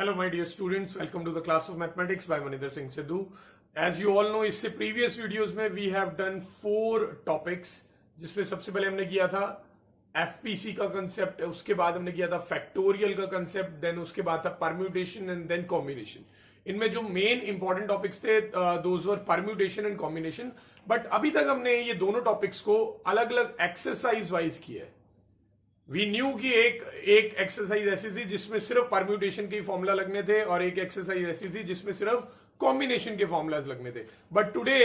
Hello my dear students, welcome to the class of mathematics by Maninder Singh Sidhu. As you all know, इससे previous videos में we have done 4 topics, जिसमें सबसे पहले हमने किया था FPC का concept, उसके बाद हमने किया था factorial का concept, then उसके बाद था permutation and then combination. इनमें जो main important topics थे those were permutation and combination, but अभी तक हमने ये दोनों topics को अलग अलग exercise wise किया है. वी न्यू की एक एक्सरसाइज ऐसी थी जिसमें सिर्फ परम्यूटेशन के फॉर्मूला लगने थे और एक एक्सरसाइज ऐसी थी जिसमें सिर्फ कॉम्बिनेशन के फॉर्मूलाज लगने थे. बट टुडे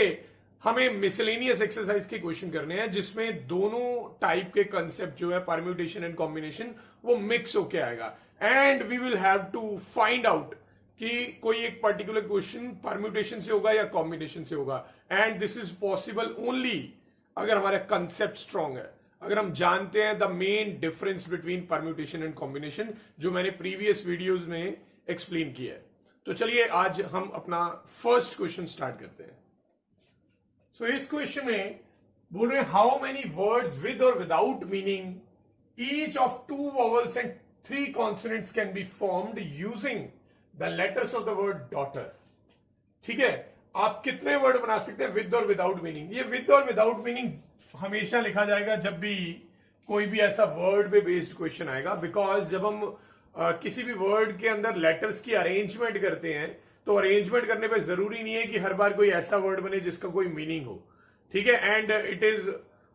हमें मिसलेनियस एक्सरसाइज के क्वेश्चन करने हैं जिसमें दोनों टाइप के कंसेप्ट जो है परम्यूटेशन एंड कॉम्बिनेशन वो मिक्स होके आएगा and we will have to find out कि कोई एक पर्टिकुलर क्वेश्चन परम्यूटेशन से होगा या कॉम्बिनेशन से होगा. And this is possible only अगर हमारा कंसेप्ट स्ट्रांग है, अगर हम जानते हैं the main difference between permutation and combination जो मैंने प्रीवियस वीडियोस में एक्सप्लेन किया है. तो चलिए आज हम अपना फर्स्ट क्वेश्चन स्टार्ट करते हैं. सो इस क्वेश्चन में बोल रहे हैं हाउ मेनी वर्ड्स विद और without meaning each of 2 vowels and 3 consonants can be formed using the letters of the word daughter. ठीक है, आप कितने वर्ड बना सकते हैं विद और विदाउट मीनिंग. ये विद और विदाउट मीनिंग हमेशा लिखा जाएगा जब भी कोई भी ऐसा वर्ड पे बेस्ड क्वेश्चन आएगा, बिकॉज जब हम किसी भी वर्ड के अंदर लेटर्स की अरेंजमेंट करते हैं तो अरेंजमेंट करने पे जरूरी नहीं है कि हर बार कोई ऐसा वर्ड बने जिसका कोई मीनिंग हो. ठीक है, and it is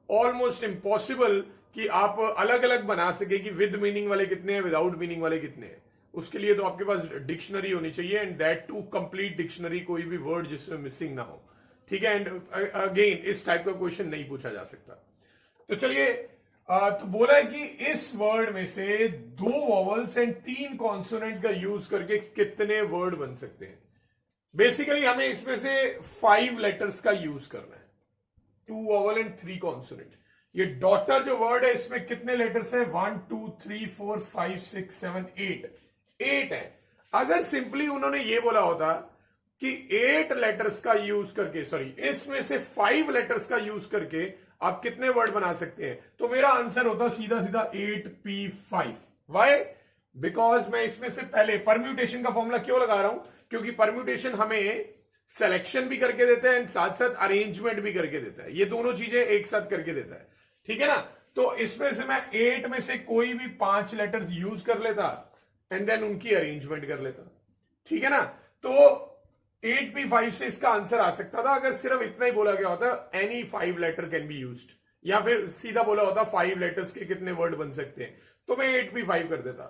almost impossible कि आप अलग अलग बना सके कि विद मीनिंग वाले कितने हैं, विदाउट मीनिंग वाले कितने हैं. उसके लिए तो आपके पास डिक्शनरी होनी चाहिए and that too complete dictionary, कोई भी वर्ड जिसमें मिसिंग ना हो. ठीक है, एंड अगेन इस टाइप का क्वेश्चन नहीं पूछा जा सकता. तो चलिए तो बोला है कि इस वर्ड में से 2 वॉवल्स एंड 3 कॉन्सोनेंट का यूज करके कितने वर्ड बन सकते हैं. बेसिकली हमें इसमें से 5 लेटर्स का यूज करना है, 2 वॉवल एंड 3 कॉन्सोनेंट. ये डॉटर जो वर्ड है इसमें कितने लेटर्स हैं? 1 2 3 4 5 6 7 8 है. अगर सिंपली उन्होंने ये बोला होता कि 8 लेटर्स का यूज करके, सॉरी इसमें से 5 लेटर्स का यूज करके आप कितने वर्ड बना सकते हैं, तो मेरा आंसर होता सीधा सीधा 8p5. वाई? बिकॉज मैं इसमें से पहले परम्यूटेशन का फॉर्मूला क्यों लगा रहा हूं, क्योंकि परम्यूटेशन हमें सिलेक्शन भी करके देता है एंड साथ साथ अरेंजमेंट भी करके देता है. ये दोनों चीजें एक साथ करके देता है. ठीक है ना. तो इसमें से मैं 8 में से कोई भी 5 लेटर्स यूज कर लेता एंड देन उनकी अरेंजमेंट कर लेता. ठीक है ना. तो 8p5 से इसका आंसर आ सकता था अगर सिर्फ इतना ही बोला गया होता any 5 letter can be used, या फिर सीधा बोला होता 5 लेटर्स के कितने वर्ड बन सकते हैं, तो मैं 8p5 कर देता.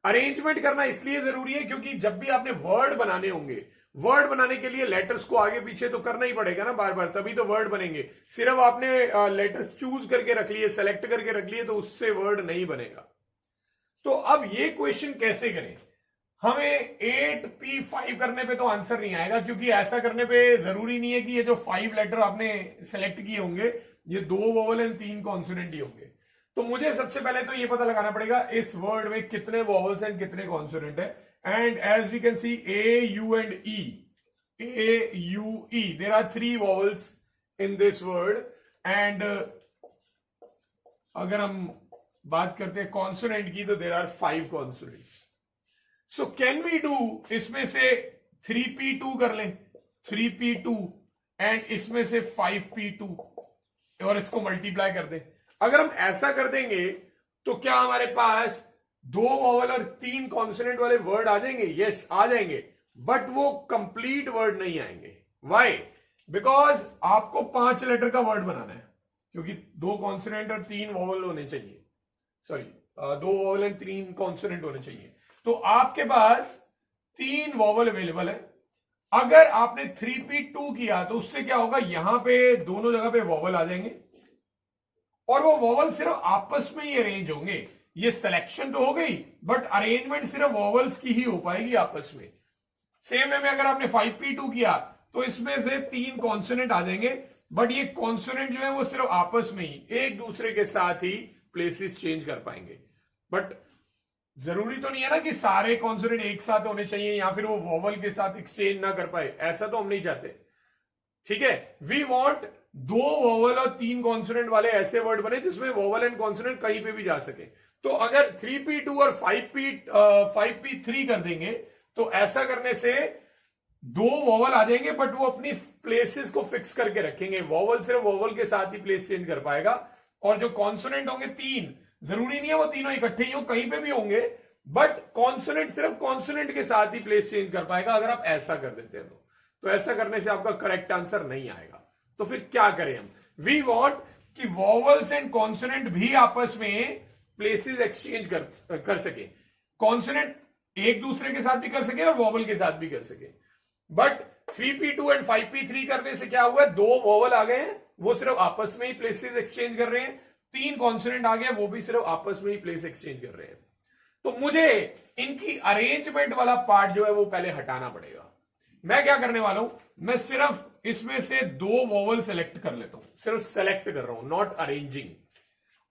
अरेंजमेंट करना इसलिए जरूरी है क्योंकि जब भी आपने वर्ड बनाने होंगे, वर्ड बनाने के लिए लेटर्स को आगे पीछे तो करना ही पड़ेगा ना बार बार, तभी तो वर्ड बनेंगे. सिर्फ आपने लेटर्स चूज करके रख लिए, सेलेक्ट करके रख लिए, तो उससे वर्ड नहीं बनेगा. तो अब ये क्वेश्चन कैसे करें? हमें 8p5 करने पे तो आंसर नहीं आएगा, क्योंकि ऐसा करने पे जरूरी नहीं है कि ये जो 5 लेटर आपने सेलेक्ट किए होंगे ये 2 वोवल एंड 3 कॉन्सोनेंट ही होंगे. तो मुझे सबसे पहले तो ये पता लगाना पड़ेगा इस वर्ड में कितने वोवल्स एंड कितने कॉन्सोनेंट है. And as we can see A U and E, there are 3 vowels in this word. And अगर हम बात करते हैं कॉन्सोनेंट की तो there are 5 consonants. So can we do, इसमें से 3p2 कर लें, 3p2 एंड इसमें से 5p2 और इसको मल्टीप्लाई कर दें. अगर हम ऐसा कर देंगे तो क्या हमारे पास 2 वॉवल और 3 कॉन्सोनेंट वाले वर्ड आ जाएंगे? यस, आ जाएंगे, बट वो कंप्लीट वर्ड नहीं आएंगे. वाई? बिकॉज आपको 5 लेटर का वर्ड बनाना है, क्योंकि 2 कॉन्सोनेंट और 3 वॉवल होने चाहिए, सॉरी 2 वॉवल एंड 3 कॉन्सोनेंट होने चाहिए. तो आपके पास 3 वॉवल अवेलेबल है. अगर आपने 3p2 किया तो उससे क्या होगा, यहां पे दोनों जगह पे वॉवल आ जाएंगे और वो वॉवल सिर्फ आपस में ही अरेंज होंगे. ये सिलेक्शन तो हो गई बट अरेंजमेंट सिर्फ वॉवल्स की ही हो पाएगी आपस में. सेम वे में अगर आपने 5p2 किया तो इसमें से 3 कॉन्सोनेंट आ जाएंगे, बट ये कॉन्सोनेंट जो है वो सिर्फ आपस में ही एक दूसरे के साथ ही प्लेसेस चेंज कर पाएंगे. बट जरूरी तो नहीं है ना कि सारे कॉन्सोनेंट एक साथ होने चाहिए या फिर वो वॉवल के साथ एक्सचेंज ना कर पाए, ऐसा तो हम नहीं चाहते. ठीक है, वी वांट 2 वॉवल और 3 कॉन्सोनेंट वाले ऐसे वर्ड बने जिसमें वॉवल एंड कॉन्सोनेंट कहीं पे भी जा सके. तो अगर 3p2 और 5p3 कर देंगे तो ऐसा करने से दो वॉवल आ जाएंगे, बट वो अपनी प्लेसेस को फिक्स करके रखेंगे। वॉवल सिर्फ वॉवल के साथ ही प्लेस चेंज कर पाएगा, और जो कॉन्सोनेंट होंगे तीन, जरूरी नहीं है वो तीनों इकट्ठे ही हो, कहीं पे भी होंगे, बट कॉन्सोनेंट सिर्फ कॉन्सोनेंट के साथ ही प्लेस चेंज कर पाएगा अगर आप ऐसा कर देते हैं तो ऐसा करने से आपका करेक्ट आंसर नहीं आएगा। तो फिर क्या करें हम? वी वॉन्ट कि वॉवल्स एंड कॉन्सोनेंट भी आपस में प्लेसेस एक्सचेंज कर सके, कॉन्सोनेंट एक दूसरे के साथ भी कर सके और वॉवल के साथ भी कर सके। बट 3p2 एंड 5p3 करने से क्या हुआ, दो वॉवल आ गए हैं, वो सिर्फ आपस में ही प्लेसेस एक्सचेंज कर रहे हैं, तीन कॉन्सोनेंट आ गए, वो भी सिर्फ आपस में ही प्लेस एक्सचेंज कर रहे हैं। तो मुझे इनकी अरेंजमेंट वाला पार्ट जो है वो पहले हटाना पड़ेगा। मैं क्या करने वाला हूं, मैं सिर्फ इसमें से दो वॉवल सेलेक्ट कर लेता हूं, सिर्फ सेलेक्ट कर रहा हूं, नॉट अरेंजिंग,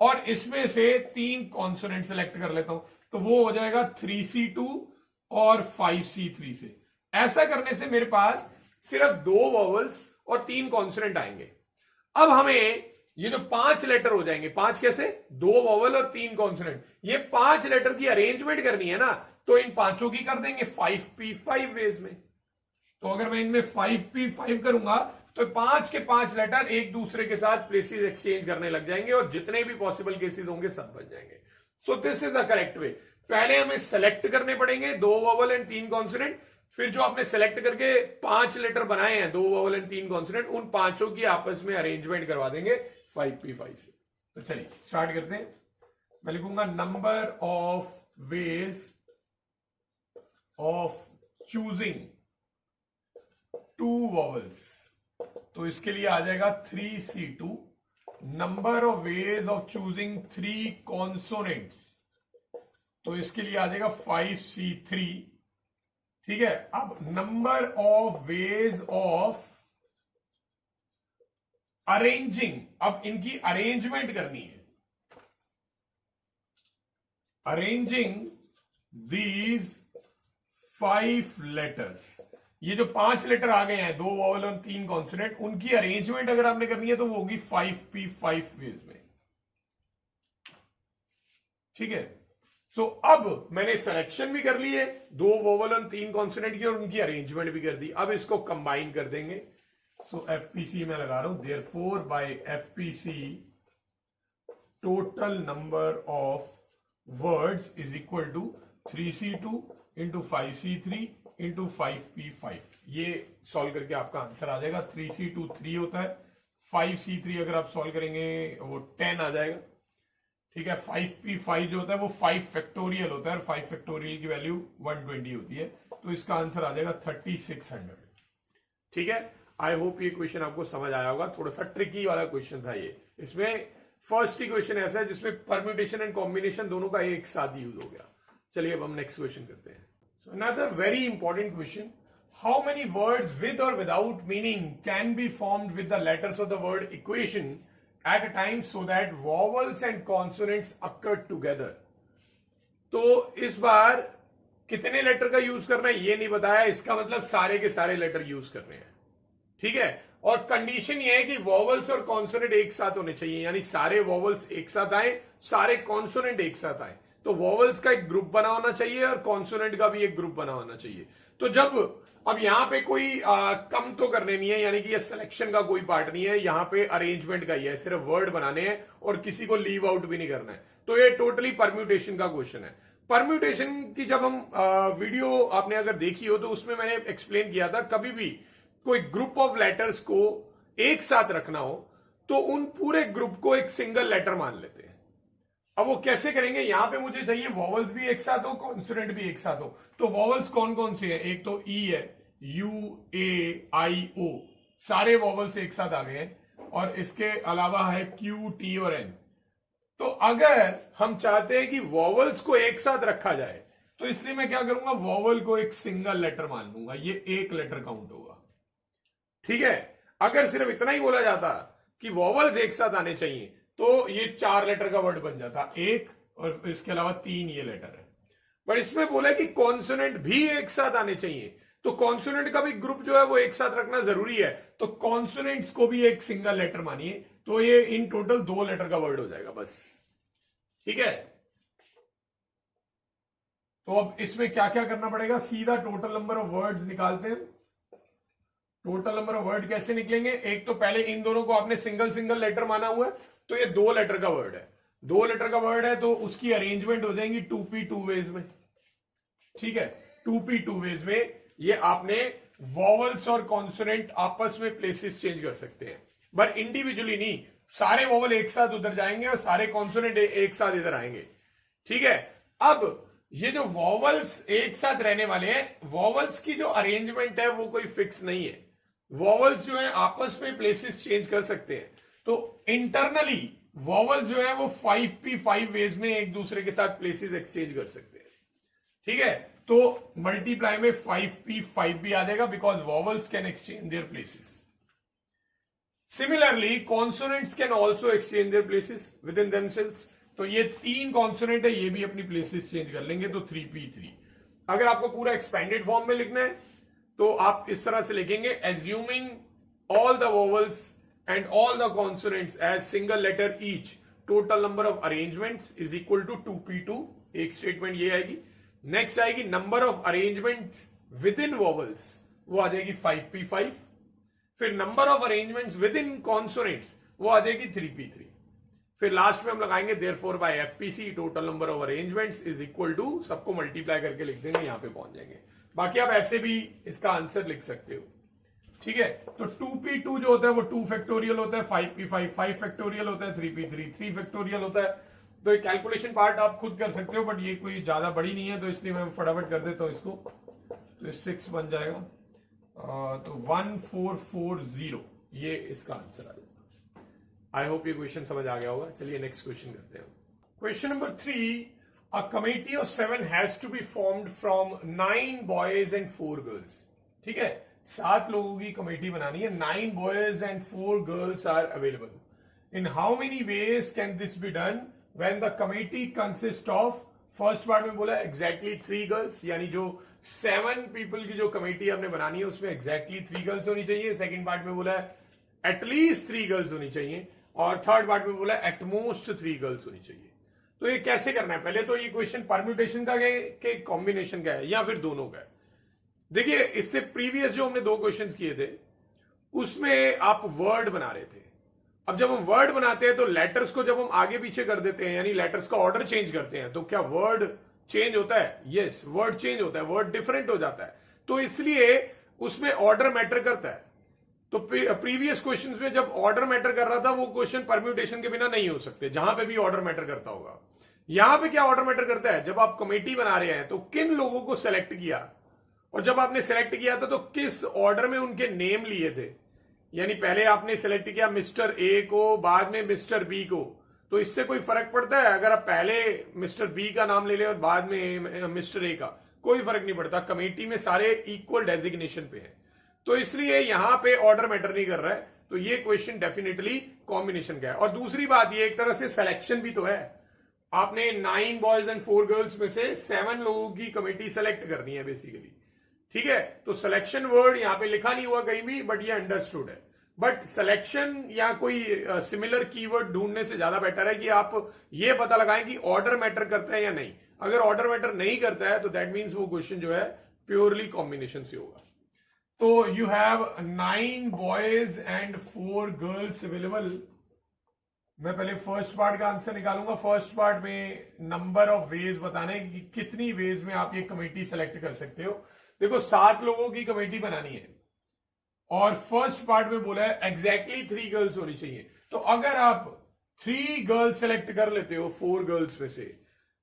और इसमें से तीन कॉन्सोनेंट सेलेक्ट कर लेता हूं, तो वो हो जाएगा 3c2 और 5c3 से। ऐसा करने से मेरे पास सिर्फ दो वॉवल्स और तीन कॉन्सोनेंट आएंगे। अब हमें ये जो 5 लेटर हो जाएंगे, 5 कैसे, दो वॉवल और तीन कॉन्सोनेंट, ये 5 लेटर की अरेंजमेंट करनी है ना, तो इन पांचों की कर देंगे 5p5 वेज में। तो अगर मैं इनमें 5p5 करूंगा तो 5 के 5 लेटर एक दूसरे के साथ प्लेसेस एक्सचेंज करने लग जाएंगे, और जितने भी पॉसिबल केसेस होंगे सब बच जाएंगे। सो this is a correct way. पहले हमें सेलेक्ट करने पड़ेंगे दो वॉवल एंड तीन कॉन्सोनेंट, फिर जो आपने सेलेक्ट करके 5 लेटर बनाए हैं, दो वॉवल एंड तीन कॉन्सोनेंट, उन पांचों की आपस में अरेंजमेंट करवा देंगे 5p5 से। तो चलिए स्टार्ट करते हैं। मैं लिखूंगा number of ways of choosing two vowels, तो इसके लिए आ जाएगा 3c2। Number of ways of choosing 3 consonants, तो इसके लिए आ जाएगा 5c3। ठीक है, अब number of ways of arranging, अब इनकी अरेंजमेंट करनी है, अरेंजिंग दीज 5 लेटर्स, ये जो 5 लेटर आ गए हैं, दो वॉवल और तीन कॉन्सोनेंट, उनकी अरेंजमेंट अगर आपने करनी है तो वो होगी 5p5 वेज में। ठीक है, सो अब मैंने सिलेक्शन भी कर ली है दो वोवल और तीन कॉन्सोनेंट की, और उनकी अरेंजमेंट भी कर दी। अब इसको कंबाइन कर देंगे। सो एफपीसी में लगा रहा हूं, therefore by FPC total number of words is equal to 3c2 into 5c3 into 5p5। ये सॉल्व करके आपका आंसर आ जाएगा। 3c2 3 होता है, 5c3 अगर आप सॉल्व करेंगे वो 10 आ जाएगा। ठीक है, 5p5 जो होता है वो 5 फैक्टोरियल होता है, और 5 फैक्टोरियल की वैल्यू 120 होती है, तो इसका आंसर आ जाएगा 3600। ठीक है, आई होप ये क्वेश्चन आपको समझ आया होगा। थोड़ा सा ट्रिकी वाला क्वेश्चन था ये। इसमें फर्स्ट ही क्वेश्चन ऐसा है जिसमें परम्यूटेशन एंड कॉम्बिनेशन दोनों का एक साथ यूज हो गया। चलिए अब हम नेक्स्ट क्वेश्चन करते हैं। So another very important question, how many words with और without meaning can be formed with the letters of the word equation at a time so that vowels and consonants occur together। तो इस बार कितने letter का use करना है ये नहीं बताया, इसका मतलब सारे के सारे लेटर यूज करने हैं। ठीक है, और कंडीशन ये है कि वॉवल्स और कॉन्सोनेंट एक साथ होने चाहिए, यानी सारे वॉवल्स एक साथ आए, सारे कॉन्सोनेंट एक साथ आए। तो वॉवल्स का एक ग्रुप बना होना चाहिए और कॉन्सोनेंट का भी एक ग्रुप बना होना चाहिए। तो जब अब यहां पे कोई कम तो करने नहीं है, यानी कि ये सिलेक्शन का कोई पार्ट नहीं है, यहां पे अरेंजमेंट का ही है, सिर्फ वर्ड बनाने हैं और किसी को लीव आउट भी नहीं करना है। तो ये टोटली परम्यूटेशन का क्वेश्चन है। परम्यूटेशन की जब हम वीडियो आपने अगर देखी हो तो उसमें मैंने एक्सप्लेन किया था, कभी भी कोई ग्रुप ऑफ लेटर्स को एक साथ रखना हो तो उन पूरे ग्रुप को एक सिंगल लेटर मान लेते हैं। अब वो कैसे करेंगे, यहां पे मुझे चाहिए वॉवल्स भी एक साथ हो, कॉन्सोनेंट भी एक साथ हो। तो वॉवल्स कौन कौन से हैं, एक तो ई है, यू ए आई ओ, सारे वॉवल्स एक साथ आ गए हैं, और इसके अलावा है क्यू टी और एन। तो अगर हम चाहते हैं कि वॉवल्स को एक साथ रखा जाए तो इसलिए मैं क्या करूंगा, वॉवल को एक सिंगल लेटर मान लूंगा, ये एक लेटर काउंट होगा। ठीक है, अगर सिर्फ इतना ही बोला जाता कि वॉवल्स एक साथ आने चाहिए तो ये 4 लेटर का वर्ड बन जाता, एक और इसके अलावा 3 ये लेटर है। पर इसमें बोला कि कॉन्सोनेंट भी एक साथ आने चाहिए, तो कॉन्सोनेंट का भी ग्रुप जो है वो एक साथ रखना जरूरी है। तो कॉन्सोनेंट्स को भी एक सिंगल लेटर मानिए, तो ये इन टोटल 2 लेटर का वर्ड हो जाएगा बस। ठीक है, तो अब इसमें क्या क्या करना पड़ेगा, सीधा टोटल नंबर ऑफ वर्ड्स निकालते हैं। टोटल नंबर ऑफ वर्ड कैसे निकलेंगे, एक तो पहले इन दोनों को आपने सिंगल सिंगल लेटर माना हुआ है, तो ये 2 लेटर का वर्ड है, 2 लेटर का वर्ड है, तो उसकी अरेंजमेंट हो जाएंगी 2p 2 वेज में। ठीक है, 2p 2 वेज में ये आपने वॉवल्स और कॉन्सोनेंट आपस में प्लेसेस चेंज कर सकते हैं, पर इंडिविजुअली नहीं। सारे वॉवल एक साथ उधर जाएंगे और सारे कॉन्सोनेंट एक साथ इधर आएंगे। ठीक है, अब ये जो वॉवल्स एक साथ रहने वाले हैं, वॉवल्स की जो अरेंजमेंट है वो कोई फिक्स नहीं है। वॉवल्स जो है आपस में प्लेसेस चेंज कर सकते हैं, तो इंटरनली वॉवल्स जो है वो 5p 5 वेज में एक दूसरे के साथ प्लेसेस एक्सचेंज कर सकते हैं। ठीक है, तो मल्टीप्लाई में 5p 5 भी आ जाएगा, because vowels can exchange there places. Similarly consonants can also exchange there places with in themselves. तो ये 3 कॉन्सोनेंट है, ये भी अपनी प्लेसेस चेंज कर लेंगे, तो 3p 3। अगर आपको पूरा एक्सपेंडेड फॉर्म में लिखना है तो आप इस तरह से लिखेंगे, assuming all the vowels and all the consonants as single letter each, total number of arrangements is equal to 2p 2। एक स्टेटमेंट ये आएगी। नेक्स्ट आएगी number of arrangement within vowels, वो आ जाएगी 5p 5। फिर number of arrangements within consonants वो आ जाएगी 3p 3। फिर लास्ट में हम लगाएंगे therefore by FPC total number of arrangements is equal to, सबको मल्टीप्लाई करके लिख देंगे, यहां पे पहुंच जाएंगे। बाकी आप ऐसे भी इसका आंसर लिख सकते हो। ठीक है, तो 2p 2 जो होता है वो 2 फैक्टोरियल होता है, 5p 5 5 फैक्टोरियल होता है, 3p 3 3 फैक्टोरियल होता है। तो ये कैलकुलेशन पार्ट आप खुद कर सकते हो, बट ये कोई ज्यादा बड़ी नहीं है, तो इसलिए मैं फटाफट कर देता हूं इसको। तो 6 बन जाएगा, तो 1440, ये इसका आंसर आएगा। आई होप ये क्वेश्चन समझ आ गया होगा। चलिए नेक्स्ट क्वेश्चन करते हैं। Question number 3, a committee of 7 has to be formed from 9 boys and 4 girls. ठीक है, 7 लोगों की कमेटी बनानी है, 9 boys and 4 girls are available. In how many ways can this be done when the committee consist of, first part में बोला exactly 3 girls, यानी जो 7 पीपल की जो कमेटी हमने बनानी है उसमें एग्जैक्टली 3 गर्ल्स होनी चाहिए। सेकेंड पार्ट में बोला एटलीस्ट 3 गर्ल्स होनी चाहिए, और थर्ड पार्ट में बोला एटमोस्ट 3 गर्ल्स होनी चाहिए। तो ये कैसे करना है, पहले तो ये क्वेश्चन परम्यूटेशन का है कि कॉम्बिनेशन का है या फिर दोनों का है। देखिए, इससे प्रीवियस जो हमने 2 क्वेश्चन किए थे उसमें आप वर्ड बना रहे थे। अब जब हम वर्ड बनाते हैं तो लेटर्स को जब हम आगे पीछे कर देते हैं, यानी लेटर्स का ऑर्डर चेंज करते हैं, तो क्या वर्ड चेंज होता है? यस, वर्ड चेंज होता है, वर्ड डिफरेंट हो जाता है। तो इसलिए उसमें ऑर्डर मैटर करता है। तो प्रीवियस क्वेश्चंस में जब ऑर्डर मैटर कर रहा था वो क्वेश्चन परम्यूटेशन के बिना नहीं हो सकते, जहां पे भी ऑर्डर मैटर करता होगा। यहां पे क्या ऑर्डर मैटर करता है, जब आप कमेटी बना रहे हैं तो किन लोगों को सेलेक्ट किया, और जब आपने सेलेक्ट किया था तो किस ऑर्डर में उनके नेम लिए थे। यानी पहले आपने सेलेक्ट किया मिस्टर ए को, बाद में मिस्टर बी को, तो इससे कोई फर्क पड़ता है अगर आप पहले मिस्टर बी का नाम ले लें और बाद में मिस्टर ए का? कोई फर्क नहीं पड़ता, कमेटी में सारे इक्वल डेजिग्नेशन पे हैं। तो इसलिए यहां पे ऑर्डर मैटर नहीं कर रहा है। तो ये क्वेश्चन डेफिनेटली कॉम्बिनेशन का है। और दूसरी बात, ये एक तरह से सिलेक्शन भी तो है। आपने 9 बॉयज एंड 4 गर्ल्स में से 7 लोगों की कमेटी सेलेक्ट करनी है बेसिकली। ठीक है, तो सिलेक्शन वर्ड यहां पे लिखा नहीं हुआ कहीं भी, बट ये अंडरस्टूड है। बट सिलेक्शन या कोई सिमिलर कीवर्ड ढूंढने से ज्यादा बेटर है कि आप ये पता लगाएं कि ऑर्डर मैटर करता है या नहीं। अगर ऑर्डर मैटर नहीं करता है तो दैट मीन्स वो क्वेश्चन जो है प्योरली कॉम्बिनेशन से होगा। तो you have 9 boys and 4 girls available. मैं पहले फर्स्ट पार्ट का आंसर निकालूंगा। फर्स्ट पार्ट में नंबर ऑफ वेज बताने कि कितनी वेज में आप ये कमेटी सेलेक्ट कर सकते हो। देखो, 7 लोगों की कमेटी बनानी है और फर्स्ट पार्ट में बोला है एग्जैक्टली 3 गर्ल्स होनी चाहिए। तो अगर आप 3 गर्ल्स सेलेक्ट कर लेते हो 4 गर्ल्स में से,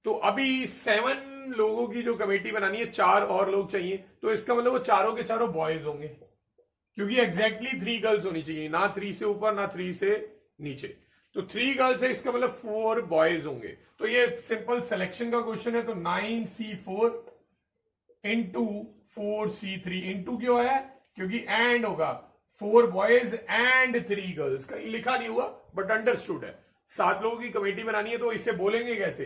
तो अभी 7 लोगों की जो कमेटी बनानी है, 4 और लोग चाहिए। तो इसका मतलब वो चारों के चारों बॉयज होंगे, क्योंकि एग्जैक्टली 3 गर्ल्स होनी चाहिए, ना 3 से ऊपर ना 3 से नीचे। तो 3 गर्ल्स है, इसका मतलब 4 बॉयज होंगे। तो ये सिंपल सिलेक्शन का क्वेश्चन है। तो 9C4 इंटू 4C3 इंटू क्यों है, क्योंकि एंड होगा 4 बॉयज एंड 3 गर्ल्स का लिखा नहीं हुआ बट अंडरस्टूड है। 7 लोगों की कमेटी बनानी है तो इसे बोलेंगे कैसे,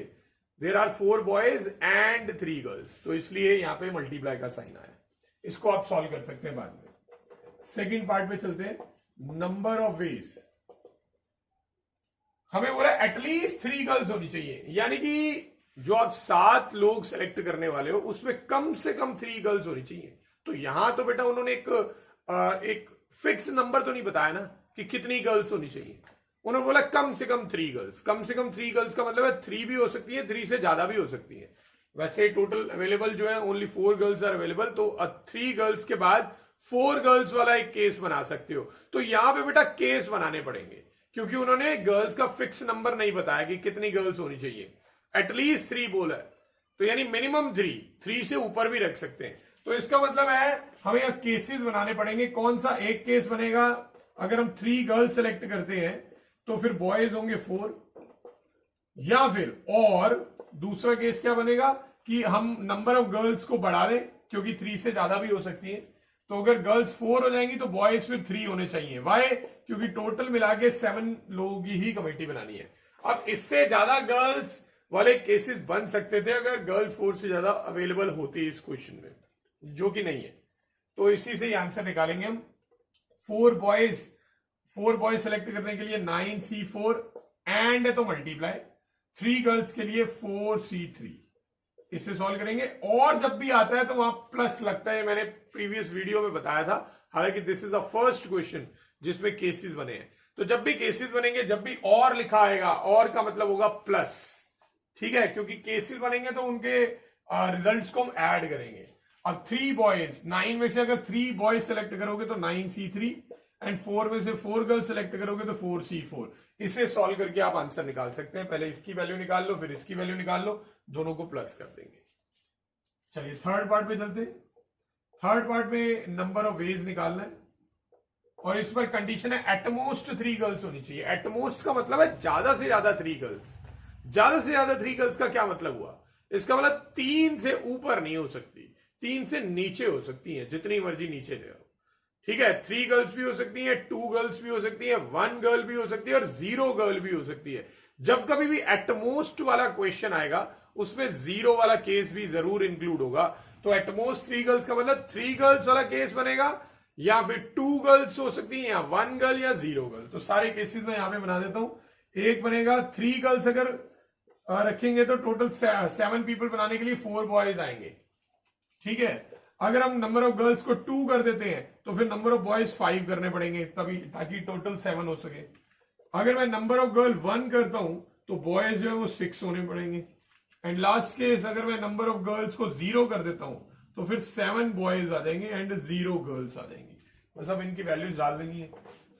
there are 4 boys and 3 girls. तो इसलिए यहां पे मल्टीप्लाई का साइन आया। इसको आप सॉल्व कर सकते हैं बाद में। सेकेंड पार्ट में चलते हैं। नंबर ऑफ वेज हमें बोला एटलीस्ट 3 गर्ल्स होनी चाहिए, यानी कि जो आप 7 लोग सेलेक्ट करने वाले हो उसमें कम से कम 3 गर्ल्स होनी चाहिए। तो यहां तो बेटा उन्होंने एक फिक्स नंबर तो नहीं बताया ना कि कितनी गर्ल्स होनी चाहिए, उन्होंने बोला कम से कम 3 गर्ल्स। कम से कम 3 गर्ल्स का मतलब है 3 भी हो सकती है, 3 से ज्यादा भी हो सकती है। वैसे टोटल अवेलेबल जो है ओनली 4 गर्ल्स आर अवेलेबल, तो 3 गर्ल्स के बाद 4 गर्ल्स वाला एक केस बना सकते हो। तो यहां पे बेटा केस बनाने पड़ेंगे क्योंकि उन्होंने गर्ल्स का फिक्स नंबर नहीं बताया कि कितनी गर्ल्स होनी चाहिए, एटलीस्ट 3 बोला है, तो यानी मिनिमम 3 से ऊपर भी रख सकते हैं। तो इसका मतलब है हमें यहां केसेस बनाने पड़ेंगे। कौन सा एक केस बनेगा? अगर हम 3 गर्ल्स सेलेक्ट करते हैं तो फिर बॉयज होंगे 4, या फिर और दूसरा केस क्या बनेगा कि हम नंबर ऑफ गर्ल्स को बढ़ा दें क्योंकि 3 से ज्यादा भी हो सकती है। तो अगर गर्ल्स 4 हो जाएंगी तो बॉयज फिर 3 होने चाहिए। वाई? क्योंकि टोटल मिला के 7 लोगों की ही कमेटी बनानी है। अब इससे ज्यादा गर्ल्स वाले केसेस बन सकते थे अगर गर्ल्स 4 से ज्यादा अवेलेबल होती इस क्वेश्चन में, जो कि नहीं है। तो इसी से ही आंसर निकालेंगे हम। 4 बॉयज सेलेक्ट करने के लिए 9C4 एंड है तो मल्टीप्लाई, 3 गर्ल्स के लिए 4C3, इससे सॉल्व करेंगे। और जब भी आता है तो वहां प्लस लगता है, मैंने प्रीवियस वीडियो में बताया था। हालांकि this is the first question जिसमें केसेस बने हैं। तो जब भी केसेस बनेंगे, जब भी और लिखा आएगा, और का मतलब होगा प्लस, ठीक है, क्योंकि केसेस बनेंगे तो उनके रिजल्ट्स को हम ऐड करेंगे। अब 3 बॉयज, 9 में से अगर 3 बॉयज सेलेक्ट करोगे तो 9C3 एंड 4 में से 4 गर्ल्स सेलेक्ट करोगे तो 4C4। इसे सॉल्व करके आप आंसर निकाल सकते हैं। पहले इसकी वैल्यू निकाल लो, फिर इसकी वैल्यू निकाल लो, दोनों को प्लस कर देंगे। चलिए थर्ड पार्ट पे चलते हैं। थर्ड पार्ट में नंबर ऑफ वेज निकालना है और इस पर कंडीशन है एटमोस्ट 3 गर्ल्स होनी चाहिए। एटमोस्ट का मतलब है ज्यादा से ज्यादा 3 गर्ल्स। ज्यादा से ज्यादा 3 गर्ल्स का क्या मतलब हुआ? इसका मतलब 3 से ऊपर नहीं हो सकती, 3 से नीचे हो सकती है, जितनी मर्जी नीचे ले आओ, ठीक है। 3 गर्ल्स भी हो सकती हैं, 2 गर्ल्स भी हो सकती हैं, 1 गर्ल भी हो सकती है और 0 गर्ल भी हो सकती है। जब कभी भी एटमोस्ट वाला क्वेश्चन आएगा उसमें 0 वाला केस भी जरूर इंक्लूड होगा। तो एटमोस्ट 3 गर्ल्स का मतलब 3 गर्ल्स वाला केस बनेगा, या फिर 2 गर्ल्स हो सकती हैं, या 1 गर्ल या 0 गर्ल। तो सारे केसेस में यहां पे बना देता हूं। एक बनेगा 3 गर्ल्स अगर रखेंगे तो टोटल 7 पीपल बनाने के लिए 4 बॉयज आएंगे, ठीक है। अगर हम नंबर ऑफ गर्ल्स को 2 कर देते हैं तो फिर नंबर ऑफ बॉयज 5 करने पड़ेंगे तभी, ताकि टोटल 7 हो सके। अगर मैं नंबर ऑफ गर्ल 1 करता हूं तो बॉयज जो है वो 6 होने पड़ेंगे। एंड लास्ट केस, अगर मैं नंबर ऑफ गर्ल्स को 0 कर देता हूं तो फिर 7 बॉयज आ जाएंगे एंड 0 गर्ल्स आ जाएंगी। बस अब इनकी वैल्यूज डाल देनी है।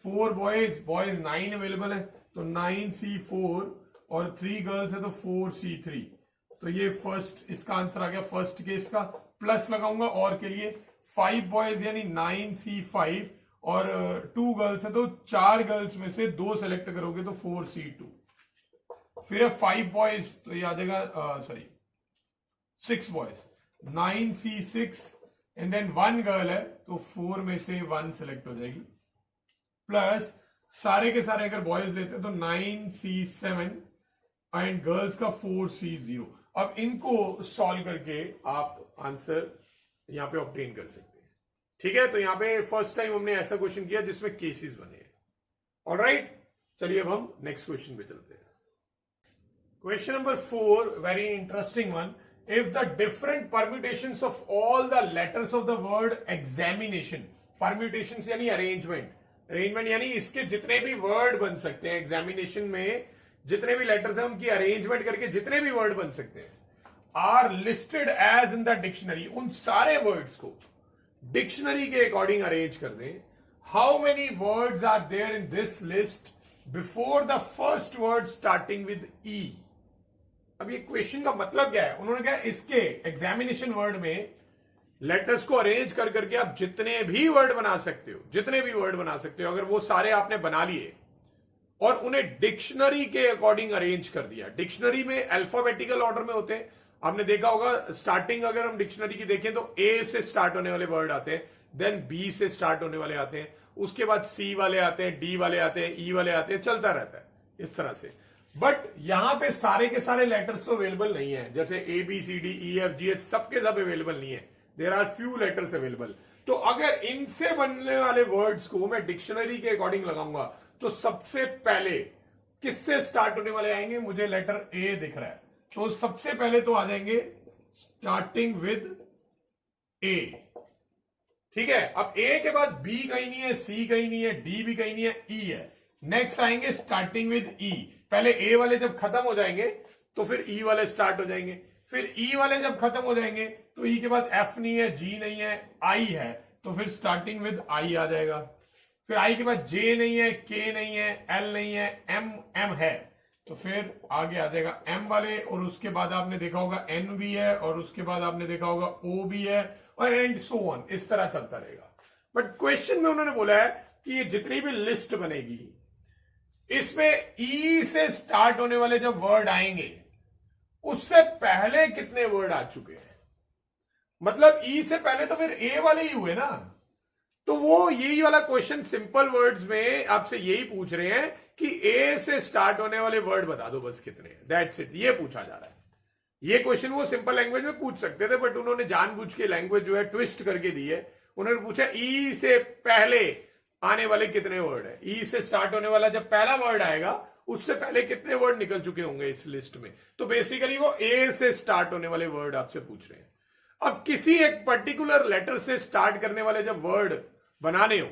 4 बॉयज 9 अवेलेबल है तो 9C4 और 3 गर्ल्स है तो 4C3। तो ये फर्स्ट, इसका आंसर आ गया फर्स्ट केस का। प्लस लगाऊंगा और के लिए 5 बॉयज यानी 9C5 और 2 गर्ल्स है तो 4 गर्ल्स में से 2 सेलेक्ट करोगे तो 4C2। फिर है 5 बॉयज तो ये आ जाएगा 6 boys 9C6 and then 1 girl है तो 4 में से 1 सेलेक्ट हो जाएगी। प्लस सारे के सारे अगर बॉयज लेते हैं तो 9C7 एंड गर्ल्स का 4C0। अब इनको सॉल्व करके आप आंसर यहां पे ऑब्टेन कर सकते हैं, ठीक है। तो यहां पे फर्स्ट टाइम हमने ऐसा क्वेश्चन किया जिसमें केसेस बने हैं। ऑलराइट, चलिए अब हम नेक्स्ट क्वेश्चन पे चलते हैं। Question number 4, very interesting one. If the different permutations of all the letters of the word examination, permutations यानी अरेंजमेंट यानी इसके जितने भी वर्ड बन सकते हैं एग्जामिनेशन में, जितने भी लेटर्स हैं उनकी अरेंजमेंट करके जितने भी वर्ड बन सकते हैं, are listed as in the dictionary, उन सारे वर्ड्स को डिक्शनरी के अकॉर्डिंग अरेंज कर दें। How many words are there in this list before the first word starting with E. अब ये क्वेश्चन का मतलब क्या है? उन्होंने कहा इसके एग्जामिनेशन वर्ड में लेटर्स को अरेंज कर करके आप जितने भी वर्ड बना सकते हो, जितने भी वर्ड बना सकते हो, अगर वो सारे आपने बना लिए और उन्हें डिक्शनरी के अकॉर्डिंग अरेंज कर दिया। डिक्शनरी में अल्फाबेटिकल ऑर्डर में होते हैं, आपने देखा होगा। स्टार्टिंग अगर हम डिक्शनरी की देखें तो ए से स्टार्ट होने वाले वर्ड आते हैं, देन बी से स्टार्ट होने वाले आते हैं, उसके बाद सी वाले आते हैं, डी वाले आते हैं, ई वाले आते हैं, चलता रहता है इस तरह से। बट यहां पे सारे के सारे लेटर्स तो अवेलेबल नहीं है, जैसे A B C D E F G H सबके सब अवेलेबल नहीं है। There are few letters available. तो अगर इनसे बनने वाले वर्ड्स को मैं डिक्शनरी के अकॉर्डिंग लगाऊंगा तो सबसे पहले किससे स्टार्ट होने वाले आएंगे? मुझे लेटर ए दिख रहा है, तो सबसे पहले तो आ जाएंगे स्टार्टिंग विद ए। ठीक है, अब ए के बाद बी कहीं नहीं है, सी कहीं नहीं है, डी भी कहीं नहीं है, ई है। नेक्स्ट आएंगे स्टार्टिंग विद ई। पहले ए वाले जब खत्म हो जाएंगे तो फिर ई वाले स्टार्ट हो जाएंगे, फिर ई वाले जब खत्म हो जाएंगे तो ई के बाद एफ नहीं है, जी नहीं है, आई है, तो फिर स्टार्टिंग विद आई आ जाएगा। फिर आई के बाद जे नहीं है, के नहीं है, एल नहीं है, एम है, तो फिर आगे आ जाएगा एम वाले, और उसके बाद आपने देखा होगा एन भी है, और उसके बाद आपने देखा होगा ओ भी है, और एंड सो ऑन, इस तरह चलता रहेगा। बट क्वेश्चन में उन्होंने बोला है कि ये जितनी भी लिस्ट बनेगी इसमें ई से स्टार्ट होने वाले जब वर्ड आएंगे उससे पहले कितने वर्ड आ चुके हैं, मतलब ई से पहले तो फिर ए वाले ही हुए ना। तो वो यही वाला क्वेश्चन सिंपल वर्ड्स में आपसे यही पूछ रहे हैं कि ए से स्टार्ट होने वाले वर्ड बता दो बस कितने हैं, दैट्स इट, ये पूछा जा रहा है। ये क्वेश्चन वो सिंपल लैंग्वेज में पूछ सकते थे, बट उन्होंने जानबूझ के लैंग्वेज जो है ट्विस्ट करके दी है। उन्होंने पूछा ई से पहले आने वाले कितने वर्ड है, ई से स्टार्ट होने वाला जब पहला वर्ड आएगा उससे पहले कितने वर्ड निकल चुके होंगे इस लिस्ट में। तो बेसिकली वो ए से स्टार्ट होने वाले वर्ड आपसे पूछ रहे हैं। अब किसी एक पर्टिकुलर लेटर से स्टार्ट करने वाले जब वर्ड बनाने हो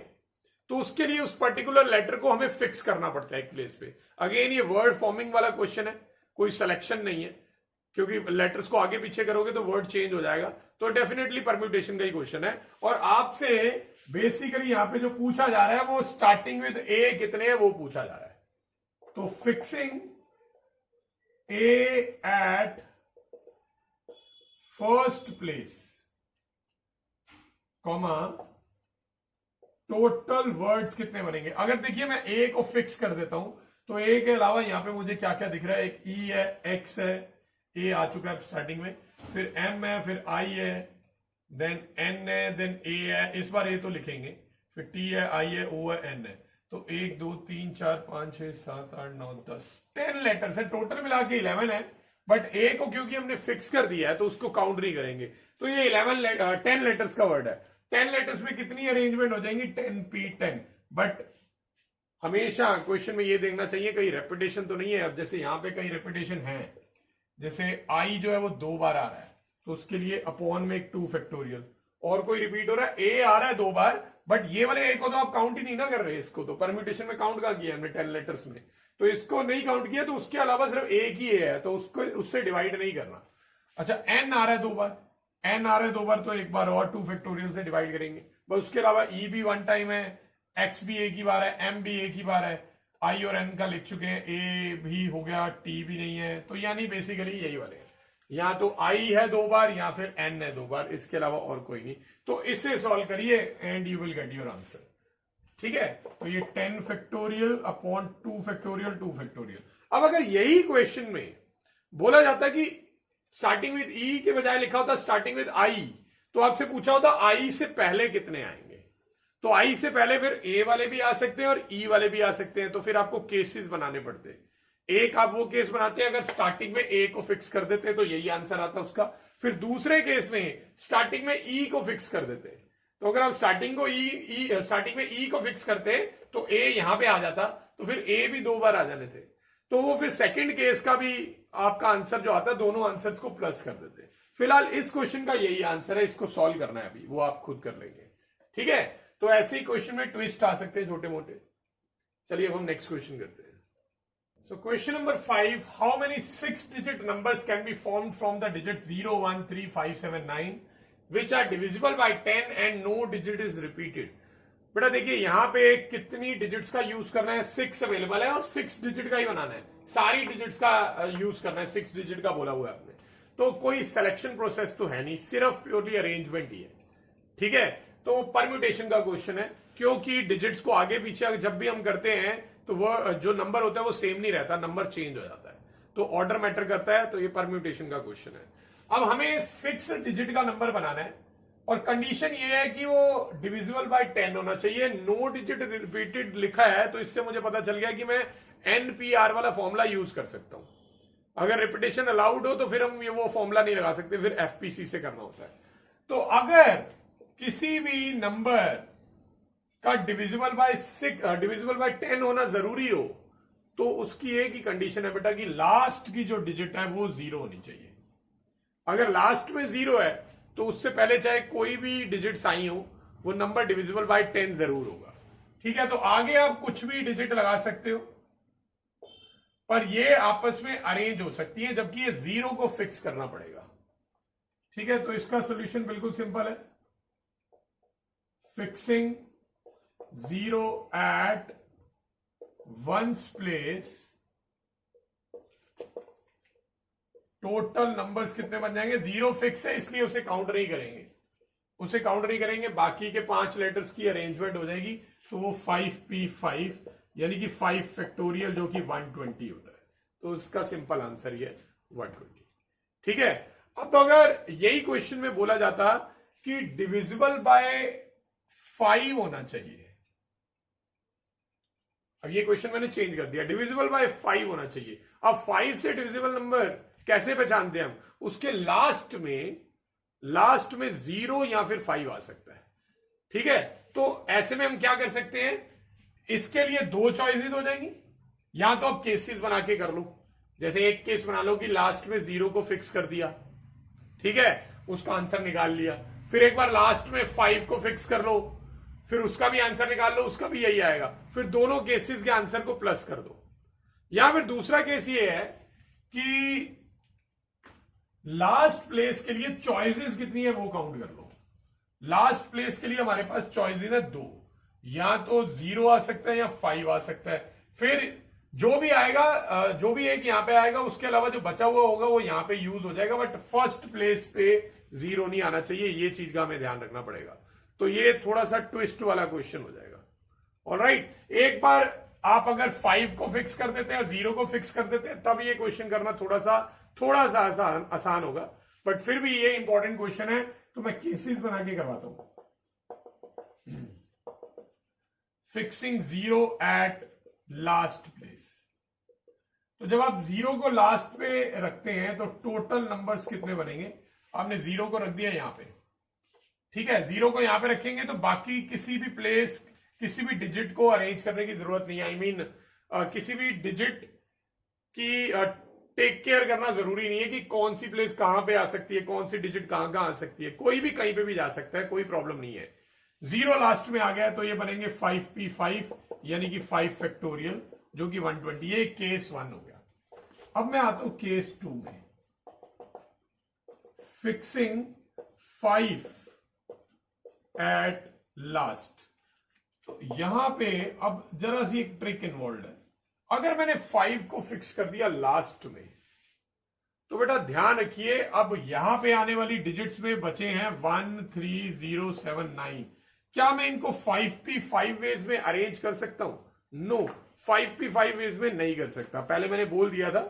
तो उसके लिए उस पर्टिकुलर लेटर को हमें फिक्स करना पड़ता है एक प्लेस पे। अगेन ये वर्ड फॉर्मिंग वाला क्वेश्चन है, कोई सिलेक्शन नहीं है, क्योंकि लेटर्स को आगे पीछे करोगे तो वर्ड चेंज हो जाएगा। तो डेफिनेटली परम्यूटेशन का ही क्वेश्चन है, और आपसे बेसिकली यहां पे जो पूछा जा रहा है वो स्टार्टिंग विद ए कितने है वो पूछा जा रहा है। तो fixing A at first place, comma total words कितने बनेंगे। अगर देखिए मैं ए को फिक्स कर देता हूं तो ए के अलावा यहां पे मुझे क्या क्या दिख रहा है, एक ई है, एक्स है, ए आ चुका है स्टार्टिंग में, फिर एम है, फिर आई है, देन एन है, देन ए है, इस बार ए तो लिखेंगे, फिर टी है, आई है, ओ है, एन है। तो 1 2 3 4 5 6 7 8 9 10 10 लेटर्स है, टोटल मिला के 11 है, बट ए को क्योंकि हमने फिक्स कर दिया है तो उसको काउंट नहीं करेंगे। तो ये 10 लेटर्स का वर्ड है। 10 लेटर्स में कितनी अरेंजमेंट हो जाएंगी, 10p10। बट हमेशा क्वेश्चन में ये देखना चाहिए कहीं रेपिटेशन तो नहीं है। अब जैसे यहां पे कहीं रेपिटेशन है, जैसे आई जो है वो 2 बार आ रहा है तो उसके लिए अपॉन में एक 2 फैक्टोरियल, और कोई रिपीट हो रहा है, ए आ रहा है 2 बार, बट ये वाले ए को तो आप काउंट ही नहीं ना कर रहे, इसको तो परम्यूटेशन में काउंट का किया हमने 10 लेटर्स में, तो इसको नहीं काउंट किया, तो उसके अलावा सिर्फ एक ही ए है तो उसको उससे डिवाइड नहीं करना। अच्छा एन आ रहा है 2 बार, एन आ रहा है 2 बार, तो एक बार और 2 फैक्टोरियल से डिवाइड करेंगे बस। उसके अलावा ई भी 1 टाइम है, एक्स भी एक ही बार है, एम भी एक ही बार है, आई और एन का लिख चुके हैं, ए भी हो गया, टी भी नहीं है, तो यानी बेसिकली यही वाले हैं। या तो आई है 2 बार या फिर एन है 2 बार, इसके अलावा और कोई नहीं। तो इससे सॉल्व करिए and you will get your answer. ठीक है, तो ये 10 फैक्टोरियल अपॉन 2 फैक्टोरियल 2 फैक्टोरियल। अब अगर यही क्वेश्चन में बोला जाता कि स्टार्टिंग विद ई के बजाय लिखा होता स्टार्टिंग विद आई, तो आपसे पूछा होता आई से पहले कितने आएंगे। तो आई से पहले फिर ए वाले भी आ सकते हैं और ई वाले भी आ सकते हैं, तो फिर आपको केसेस बनाने पड़ते हैं। एक आप वो केस बनाते हैं अगर स्टार्टिंग में ए को फिक्स कर देते तो यही आंसर आता उसका। फिर दूसरे केस में स्टार्टिंग में ई को फिक्स कर देते, तो अगर आप स्टार्टिंग में ई को फिक्स करते तो ए यहां पे आ जाता, तो फिर ए भी 2 बार आ जाने थे, तो वो फिर सेकंड केस का भी आपका आंसर जो आता है दोनों आंसर्स को प्लस कर देते। फिलहाल इस क्वेश्चन का यही आंसर है, इसको सॉल्व करना है अभी, वो आप खुद कर लेंगे। ठीक है, तो ऐसे ही क्वेश्चन में ट्विस्ट आ सकते हैं छोटे मोटे। चलिए अब हम नेक्स्ट क्वेश्चन करते हैं। So question number 5, how many 6-digit numbers can be formed from the digits 0, 1, 3, 5, 7, 9 which are divisible by 10 and no digit is repeated। बेटा देखिए यहां पे कितनी डिजिट्स का यूज करना है, 6 अवेलेबल है और 6 डिजिट का ही बनाना है, सारी डिजिट्स का यूज करना है, 6 डिजिट का बोला हुआ है आपने, तो कोई सिलेक्शन प्रोसेस तो है नहीं, सिर्फ प्योरली अरेंजमेंट ही है। ठीक है, तो परम्यूटेशन का क्वेश्चन है, क्योंकि डिजिट्स को आगे पीछे जब भी हम करते हैं तो वो जो नंबर होता है वो सेम नहीं रहता, नंबर चेंज हो जाता है, तो ऑर्डर मैटर करता है, तो ये परम्यूटेशन का क्वेश्चन है। अब हमें 6 डिजिट का नंबर बनाना है और कंडीशन ये है कि वो डिविजिबल बाय 10 होना चाहिए। नो डिजिट रिपीटेड लिखा है तो इससे मुझे पता चल गया कि मैं एनपीआर वाला फॉर्मूला यूज कर सकता हूं। अगर रिपीटेशन अलाउड हो तो फिर हम ये वो फॉर्मूला नहीं लगा सकते, फिर एफपीसी से करना होता है। तो अगर किसी भी नंबर का डिविजिबल बाय 10 होना जरूरी हो तो उसकी एक ही कंडीशन है बेटा कि लास्ट की जो डिजिट है वो 0 होनी चाहिए। अगर लास्ट में 0 है तो उससे पहले चाहे कोई भी डिजिट्स आई हो, वो नंबर डिविजिबल बाय 10 जरूर होगा। ठीक है, तो आगे आप कुछ भी डिजिट लगा सकते हो, पर ये आपस में अरेंज हो सकती है, जबकि ये 0 को फिक्स करना पड़ेगा। ठीक है, तो इसका सोल्यूशन बिल्कुल सिंपल है, fixing 0 at ones place, total numbers कितने बन जाएंगे, 0 फिक्स है इसलिए उसे काउंट नहीं करेंगे, उसे काउंट नहीं करेंगे, बाकी के 5 लेटर्स की अरेंजमेंट हो जाएगी, तो वो 5p5 यानी कि 5 फैक्टोरियल जो कि 120 होता है। तो उसका सिंपल आंसर ये 120। ठीक है, अब अगर यही क्वेश्चन में बोला जाता कि डिविजिबल बाय 5 होना चाहिए, अब ये क्वेश्चन मैंने चेंज कर दिया, डिविजिबल बाय 5 होना चाहिए। अब 5 से डिविजिबल नंबर कैसे पहचानते हैं हम, उसके लास्ट में 0 या फिर 5 आ सकता है। ठीक है, तो ऐसे में हम क्या कर सकते हैं, इसके लिए 2 चॉइसेस हो जाएंगी, या तो आप केसेस बना के कर लो, जैसे एक केस बना लो कि लास्ट में 0 को फिक्स कर दिया, ठीक है, उसका आंसर निकाल लिया, फिर एक बार लास्ट में 5 को फिक्स कर लो, फिर उसका भी आंसर निकाल लो, उसका भी यही आएगा, फिर दोनों केसेस के आंसर को प्लस कर दो। या फिर दूसरा केस ये है कि लास्ट प्लेस के लिए चॉइसेस कितनी है वो काउंट कर लो। लास्ट प्लेस के लिए हमारे पास चॉइसेस है 2, या तो 0 आ सकता है या 5 आ सकता है, फिर जो भी आएगा, जो भी एक यहां पे आएगा, उसके अलावा जो बचा हुआ होगा वो यहां पे यूज हो जाएगा, बट फर्स्ट प्लेस पे 0 नहीं आना चाहिए, ये चीज का हमें ध्यान रखना पड़ेगा। तो ये थोड़ा सा ट्विस्ट वाला क्वेश्चन हो जाएगा। ऑलराइट, एक बार आप अगर 5 को फिक्स कर देते हैं और 0 को फिक्स कर देते हैं, तब ये क्वेश्चन करना थोड़ा सा आसान होगा, बट फिर भी ये इंपॉर्टेंट क्वेश्चन है, तो मैं केसेस बना के करवाता हूं। फिक्सिंग 0 एट लास्ट प्लेस, तो जब आप 0 को लास्ट पे रखते हैं तो टोटल नंबर्स कितने बनेंगे, आपने 0 को रख दिया यहां पे, ठीक है, 0 को यहां पे रखेंगे तो बाकी किसी भी प्लेस, किसी भी डिजिट को अरेंज करने की जरूरत नहीं है। आई मीन किसी भी डिजिट की टेक केयर करना जरूरी नहीं है कि कौन सी प्लेस कहां पे आ सकती है, कौन सी डिजिट कहां आ सकती है, कोई भी कहीं पे भी जा सकता है, कोई प्रॉब्लम नहीं है। 0 लास्ट में आ गया तो ये बनेंगे 5p5 यानी कि 5 फैक्टोरियल जो कि 120, ये केस 1 हो गया। अब मैं आता हूं केस 2 में, फिक्सिंग 5 एट लास्ट। तो यहां पे अब जरा सी एक ट्रिक इन्वॉल्व है, अगर मैंने 5 को फिक्स कर दिया लास्ट में, तो बेटा ध्यान रखिए, अब यहां पे आने वाली डिजिट्स में बचे हैं 1 3 0 7 9, क्या मैं इनको 5p5 वेज में अरेंज कर सकता हूं? नो, 5p5 वेज में नहीं कर सकता। पहले मैंने बोल दिया था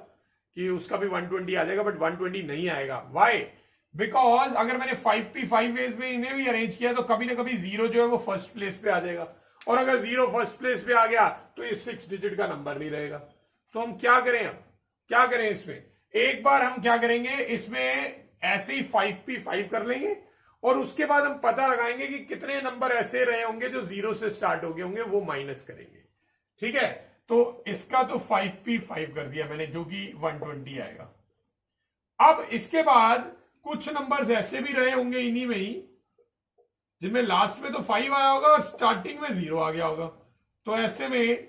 कि उसका भी 120 आ जाएगा, बट 120 नहीं आएगा। वाई? बिकॉज अगर मैंने 5p5 वेज में इन्हें भी अरेंज किया तो कभी ना कभी 0 जो है वो फर्स्ट प्लेस पे आ जाएगा, और अगर 0 फर्स्ट प्लेस पे आ गया तो ये 6 डिजिट का नंबर नहीं रहेगा। तो हम क्या करें, अब क्या करें इसमें, एक बार हम क्या करेंगे, इसमें ऐसे ही 5p5 कर लेंगे, और उसके बाद हम पता लगाएंगे कि कितने नंबर ऐसे रहे होंगे जो 0 से स्टार्ट हो गए होंगे, वो माइनस करेंगे। ठीक है, तो इसका तो 5p5 कर दिया मैंने, जो कि 120 आएगा। अब इसके बाद कुछ नंबर्स ऐसे भी रहे होंगे इन्हीं में ही, जिनमें लास्ट में तो 5 आया होगा और स्टार्टिंग में 0 आ गया होगा, तो ऐसे में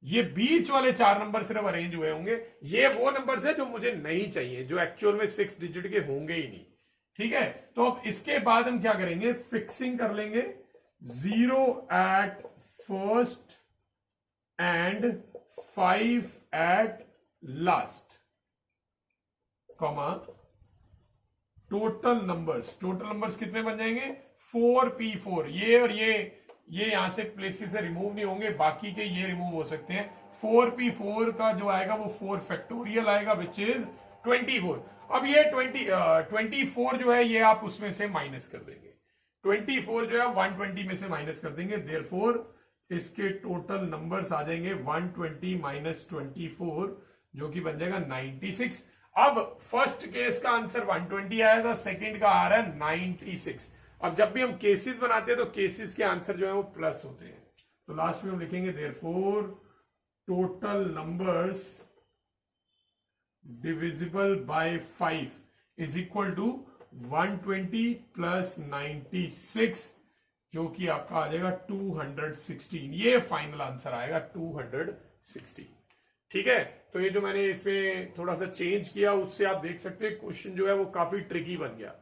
ये बीच वाले 4 नंबर सिर्फ अरेंज हुए होंगे। ये वो नंबर्स है जो मुझे नहीं चाहिए, जो एक्चुअल में 6 डिजिट के होंगे ही नहीं। ठीक है, तो अब इसके बाद हम क्या करेंगे, फिक्सिंग कर लेंगे 0 at first and 5 at last, comma total numbers कितने बन जाएंगे, 4p4। ये और ये यहां से प्लेसेस से रिमूव नहीं होंगे, बाकी के ये रिमूव हो सकते हैं। 4p4 का जो आएगा वो 4 फैक्टोरियल आएगा, विच इज 24। अब ये 24 जो है ये आप उसमें से माइनस कर देंगे, 24 जो है 120 में से माइनस कर देंगे, देयरफॉर इसके टोटल नंबर्स आ जाएंगे 120 माइनस 24, जो कि बन जाएगा 96। अब फर्स्ट केस का आंसर 120 आया था, सेकंड का आ रहा है 96। अब जब भी हम केसेस बनाते हैं तो केसेस के आंसर जो है वो प्लस होते हैं, तो लास्ट में हम लिखेंगे therefore total numbers divisible by 5 is equal to 120 plus 96, जो कि आपका आ जाएगा 216। ये फाइनल आंसर आएगा 216। ठीक है, तो ये जो मैंने इसमें थोड़ा सा चेंज किया उससे आप देख सकते हैं क्वेश्चन जो है वो काफी ट्रिकी बन गया।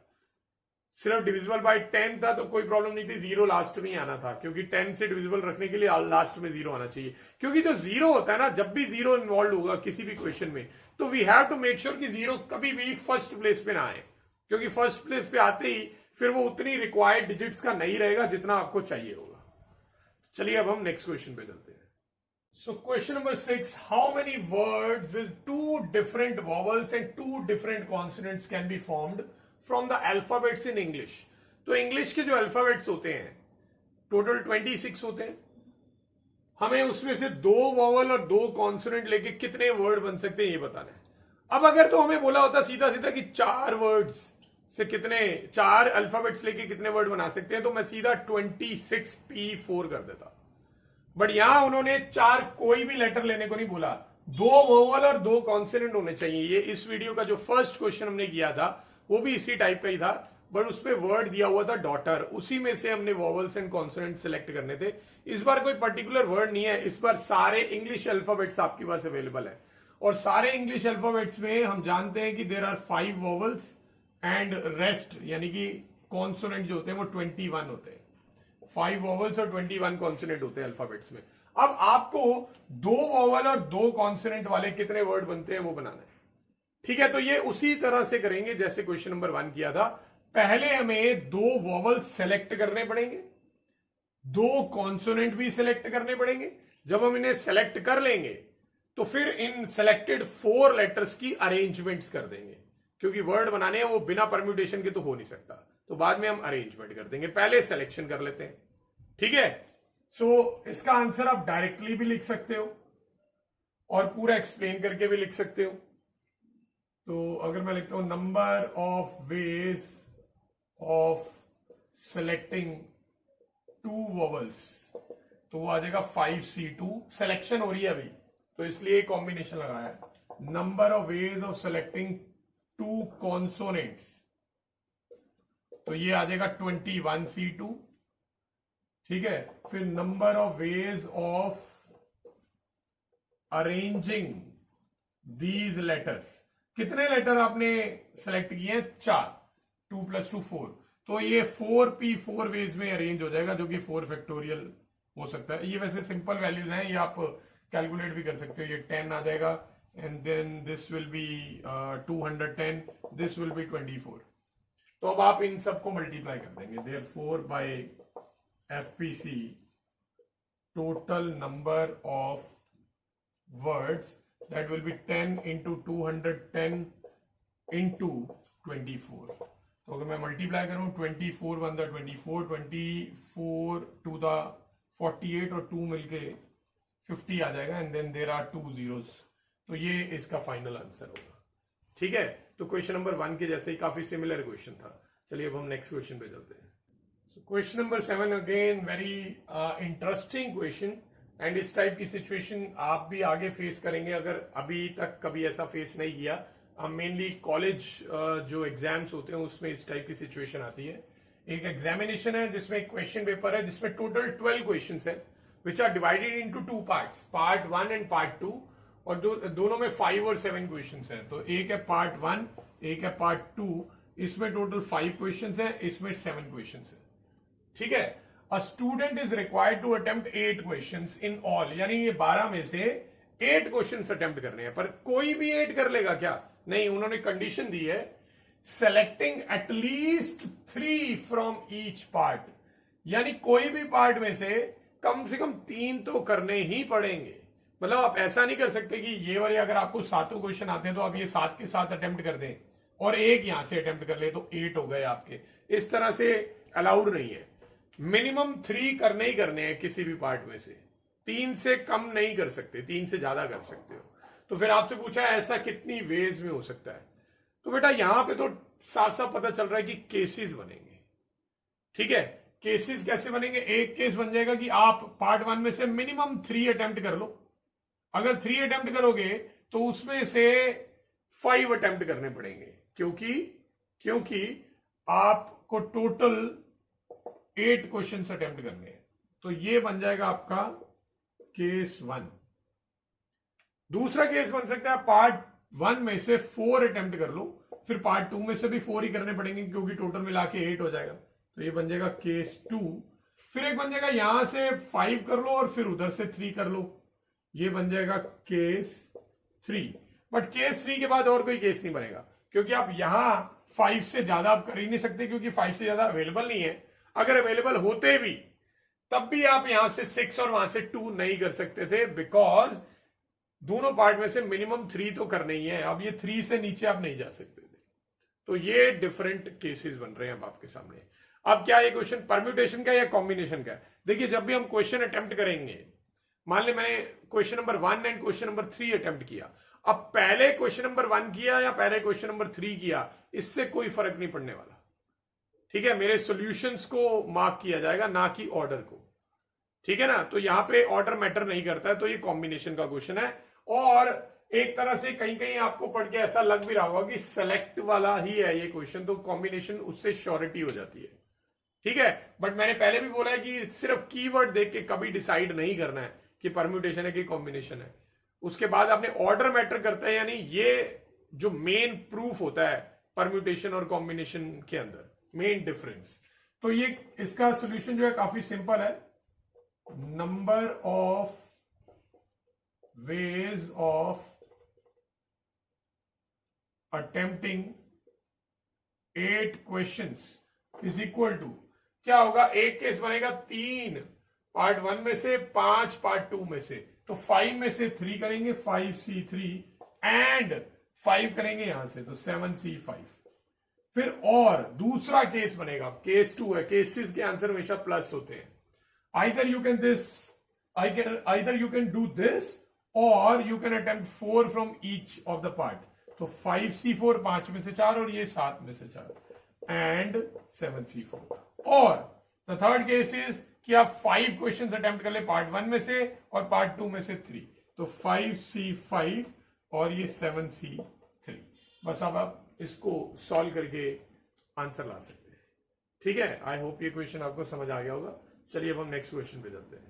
सिर्फ डिविजिबल बाय 10 था तो कोई प्रॉब्लम नहीं थी, जीरो लास्ट में ही आना था, क्योंकि 10 से डिविजिबल रखने के लिए लास्ट में जीरो आना चाहिए। क्योंकि जो जीरो होता है ना, जब भी जीरो इन्वॉल्व होगा किसी भी क्वेश्चन में, तो we have to make sure कि जीरो कभी भी फर्स्ट प्लेस पे ना आए, क्योंकि फर्स्ट प्लेस पे आते ही फिर वो उतनी रिक्वायर्ड डिजिट्स का नहीं रहेगा जितना आपको चाहिए होगा। चलिए अब हम नेक्स्ट क्वेश्चन पे चलते हैं। So question number 6, how many words with two different vowels and two different consonants can be formed from the alphabets in English? तो इंग्लिश के जो अल्फाबेट्स होते हैं टोटल 26 होते हैं, हमें उसमें से 2 वॉवल और 2 कॉन्सोनेंट लेके कितने वर्ड बन सकते हैं ये बताना है। अब अगर तो हमें बोला होता सीधा सीधा कि 4 वर्ड्स से कितने, 4 अल्फाबेट्स लेके कितने वर्ड बना सकते हैं, तो मैं सीधा 26P4 कर देता। बट यहां उन्होंने 4 कोई भी लेटर लेने को नहीं बोला, 2 वोवल और 2 कॉन्सोनेंट होने चाहिए। ये इस वीडियो का जो फर्स्ट क्वेश्चन हमने किया था वो भी इसी टाइप का ही था, बट उसमें वर्ड दिया हुआ था डॉटर, उसी में से हमने वोवल्स एंड कॉन्सोनेंट सिलेक्ट करने थे। इस बार कोई पर्टिकुलर वर्ड नहीं है, इस बार सारे इंग्लिश अल्फाबेट्स आपके पास अवेलेबल है, और सारे इंग्लिश अल्फाबेट्स में हम जानते हैं कि there are 5 vowels and rest यानी कि कॉन्सोनेंट जो होते हैं वो 21 होते हैं। 5 वोवल्स और 21 कॉन्सोनेंट होते हैं अल्फाबेट्स में। अब आपको 2 वोवल और 2 कॉन्सोनेंट वाले कितने वर्ड बनते हैं वो बनाना है। ठीक है, तो ये उसी तरह से करेंगे जैसे क्वेश्चन नंबर 1 किया था। पहले हमें 2 वोवल्स सेलेक्ट करने पड़ेंगे, 2 कॉन्सोनेंट भी सिलेक्ट करने पड़ेंगे। जब हम इन्हें सेलेक्ट कर लेंगे तो फिर इन सेलेक्टेड 4 लेटर्स की अरेंजमेंट्स कर देंगे, क्योंकि वर्ड बनाने हैं वो बिना परम्यूटेशन के तो हो नहीं सकता, तो बाद में हम अरेंजमेंट कर देंगे, पहले सिलेक्शन कर लेते हैं। ठीक है, सो इसका आंसर आप डायरेक्टली भी लिख सकते हो और पूरा एक्सप्लेन करके भी लिख सकते हो। तो अगर मैं लिखता हूं number of ways of selecting 2 vowels, तो वो आ जाएगा 5C2। सिलेक्शन हो रही है अभी तो इसलिए कॉम्बिनेशन लगाया है। Number of ways of selecting 2 consonants, तो ये आ जाएगा 21C2। ठीक है, फिर number of ways of arranging these letters, कितने लेटर आपने सेलेक्ट किए हैं? 4, 2 + 2 4, तो ये 4P4 वेज में अरेंज हो जाएगा, जो कि 4 फैक्टोरियल हो सकता है। ये वैसे सिंपल वैल्यूज हैं, ये आप कैलकुलेट भी कर सकते हो। ये 10 आ जाएगा and then this will be 210, this will be 24। तो अब आप इन सबको मल्टीप्लाई कर देंगे। Therefore by FPC total number of words that will be 10 into 210 into 24। तो अगर मैं मल्टीप्लाई करूं 24 1 द 24, 24 2 द 48 और 2 मिलके 50 आ जाएगा and then there are 2 zeros। तो ये इसका फाइनल आंसर होगा। ठीक है, तो क्वेश्चन नंबर 1 के जैसे ही काफी सिमिलर क्वेश्चन था। चलिए अब हम नेक्स्ट क्वेश्चन पे चलते हैं। Question number 7 again very interesting question, and इस टाइप की सिचुएशन आप भी आगे फेस करेंगे अगर अभी तक कभी ऐसा फेस नहीं किया। मेनली कॉलेज जो एग्जाम्स होते हैं उसमें इस टाइप की सिचुएशन आती है। एक एग्जामिनेशन है जिसमें क्वेश्चन पेपर है जिसमें टोटल 12 क्वेश्चंस है which are divided into 2 parts, part 1 and part 2, और दोनों में 5 और 7 क्वेश्चंस हैं। तो एक है पार्ट 1, एक है पार्ट 2, इसमें टोटल 5 क्वेश्चंस हैं, इसमें 7 क्वेश्चंस हैं। ठीक है, a student is required to attempt 8 questions in all, यानी ये 12 में से 8 क्वेश्चंस अटेम्प्ट करने हैं। पर कोई भी 8 कर लेगा क्या? नहीं, उन्होंने कंडीशन दी है selecting at least 3 from each part, यानी कोई भी पार्ट में से कम 3 तो करने ही पड़ेंगे। मतलब आप ऐसा नहीं कर सकते कि ये वाले अगर आपको 7 क्वेश्चन आते हैं तो आप ये 7 के 7 अटेम्प्ट कर दें और एक यहां से अटेम्प्ट कर ले तो 8 हो गए आपके। इस तरह से अलाउड नहीं है। मिनिमम 3 करने ही करने हैं किसी भी पार्ट में से, 3 से कम नहीं कर सकते, 3 से ज्यादा कर सकते हो। तो फिर आपसे पूछा है ऐसा कितनी वेज में हो सकता है, तो बेटा यहां पे तो साफ साफ पता चल रहा है कि केसेस बनेंगे। ठीक है, केसेस कैसे बनेंगे, एक केस बन जाएगा कि आप पार्ट 1 में से मिनिमम 3 अटेम्प्ट कर लो। अगर 3 अटेम्प्ट करोगे तो उसमें से 5 अटेम्प्ट करने पड़ेंगे, क्योंकि आपको टोटल 8 क्वेश्चन अटेम्प्ट करने हैं। तो ये बन जाएगा आपका केस 1। दूसरा केस बन सकता है पार्ट 1 में से 4 अटेम्प्ट कर लो, फिर पार्ट 2 में से भी 4 ही करने पड़ेंगे क्योंकि टोटल मिला के 8 हो जाएगा। तो ये बन जाएगा केस 2। फिर एक बन जाएगा यहां से 5 कर लो और फिर उधर से 3 कर लो, ये बन जाएगा केस 3। बट केस 3 के बाद और कोई केस नहीं बनेगा, क्योंकि आप यहां 5 से ज्यादा आप कर ही नहीं सकते, क्योंकि 5 से ज्यादा अवेलेबल नहीं है। अगर अवेलेबल होते भी तब भी आप यहां से 6 और वहां से 2 नहीं कर सकते थे, बिकॉज दोनों पार्ट में से मिनिमम 3 तो करना ही है। अब ये 3 से नीचे आप नहीं जा सकते थे। तो ये डिफरेंट केसेस बन रहे हैं अब आपके सामने। अब क्या ये क्वेश्चन परम्यूटेशन का या कॉम्बिनेशन का है? देखिए, जब भी हम क्वेश्चन अटेम्प्ट करेंगे, मान ले मैंने question number 1 and question number 3 attempt किया, अब पहले क्वेश्चन नंबर 1 किया या पहले क्वेश्चन नंबर 3 किया, इससे कोई फर्क नहीं पड़ने वाला। ठीक है, मेरे सॉल्यूशंस को मार्क किया जाएगा, ना कि ऑर्डर को। ठीक है ना, तो यहां पे ऑर्डर मैटर नहीं करता है। तो ये कॉम्बिनेशन का क्वेश्चन है, और एक तरह से कहीं कहीं आपको पढ़ के ऐसा लग भी रहा होगा कि सेलेक्ट वाला ही है ये क्वेश्चन, तो कॉम्बिनेशन उससे श्योरिटी हो जाती है। ठीक है, बट मैंने पहले भी बोला है कि सिर्फ कीवर्ड देख के कभी डिसाइड नहीं करना है कि परम्यूटेशन है कि कॉम्बिनेशन है। उसके बाद आपने ऑर्डर मैटर करता है, यानी ये जो मेन प्रूफ होता है परम्यूटेशन और कॉम्बिनेशन के अंदर, मेन डिफरेंस। तो ये इसका सोल्यूशन जो है काफी सिंपल है। Number of ways of attempting 8 questions is equal to, क्या होगा, एक केस बनेगा 3 पार्ट 1 में से, 5 पार्ट 2 में से। तो 5 में से 3 करेंगे, 5C3 एंड 5 करेंगे यहां से, तो 7C5। फिर और दूसरा केस बनेगा, केस 2 है। केसेस के आंसर हमेशा प्लस होते हैं। either you can do this और you can attempt 4 from each of the part. तो 5C4 5 में से 4 और ये 7 में से 4 एंड 7C4। और द थर्ड केस इज कि आप 5 क्वेश्चन अटेम्प्ट कर ले पार्ट 1 में से और पार्ट 2 में से 3। तो 5C5 और ये 7C3। बस अब आप इसको सॉल्व करके आंसर ला सकते हैं। ठीक है, आई होप ये क्वेश्चन आपको समझ आ गया होगा। चलिए अब हम नेक्स्ट क्वेश्चन पे जाते हैं।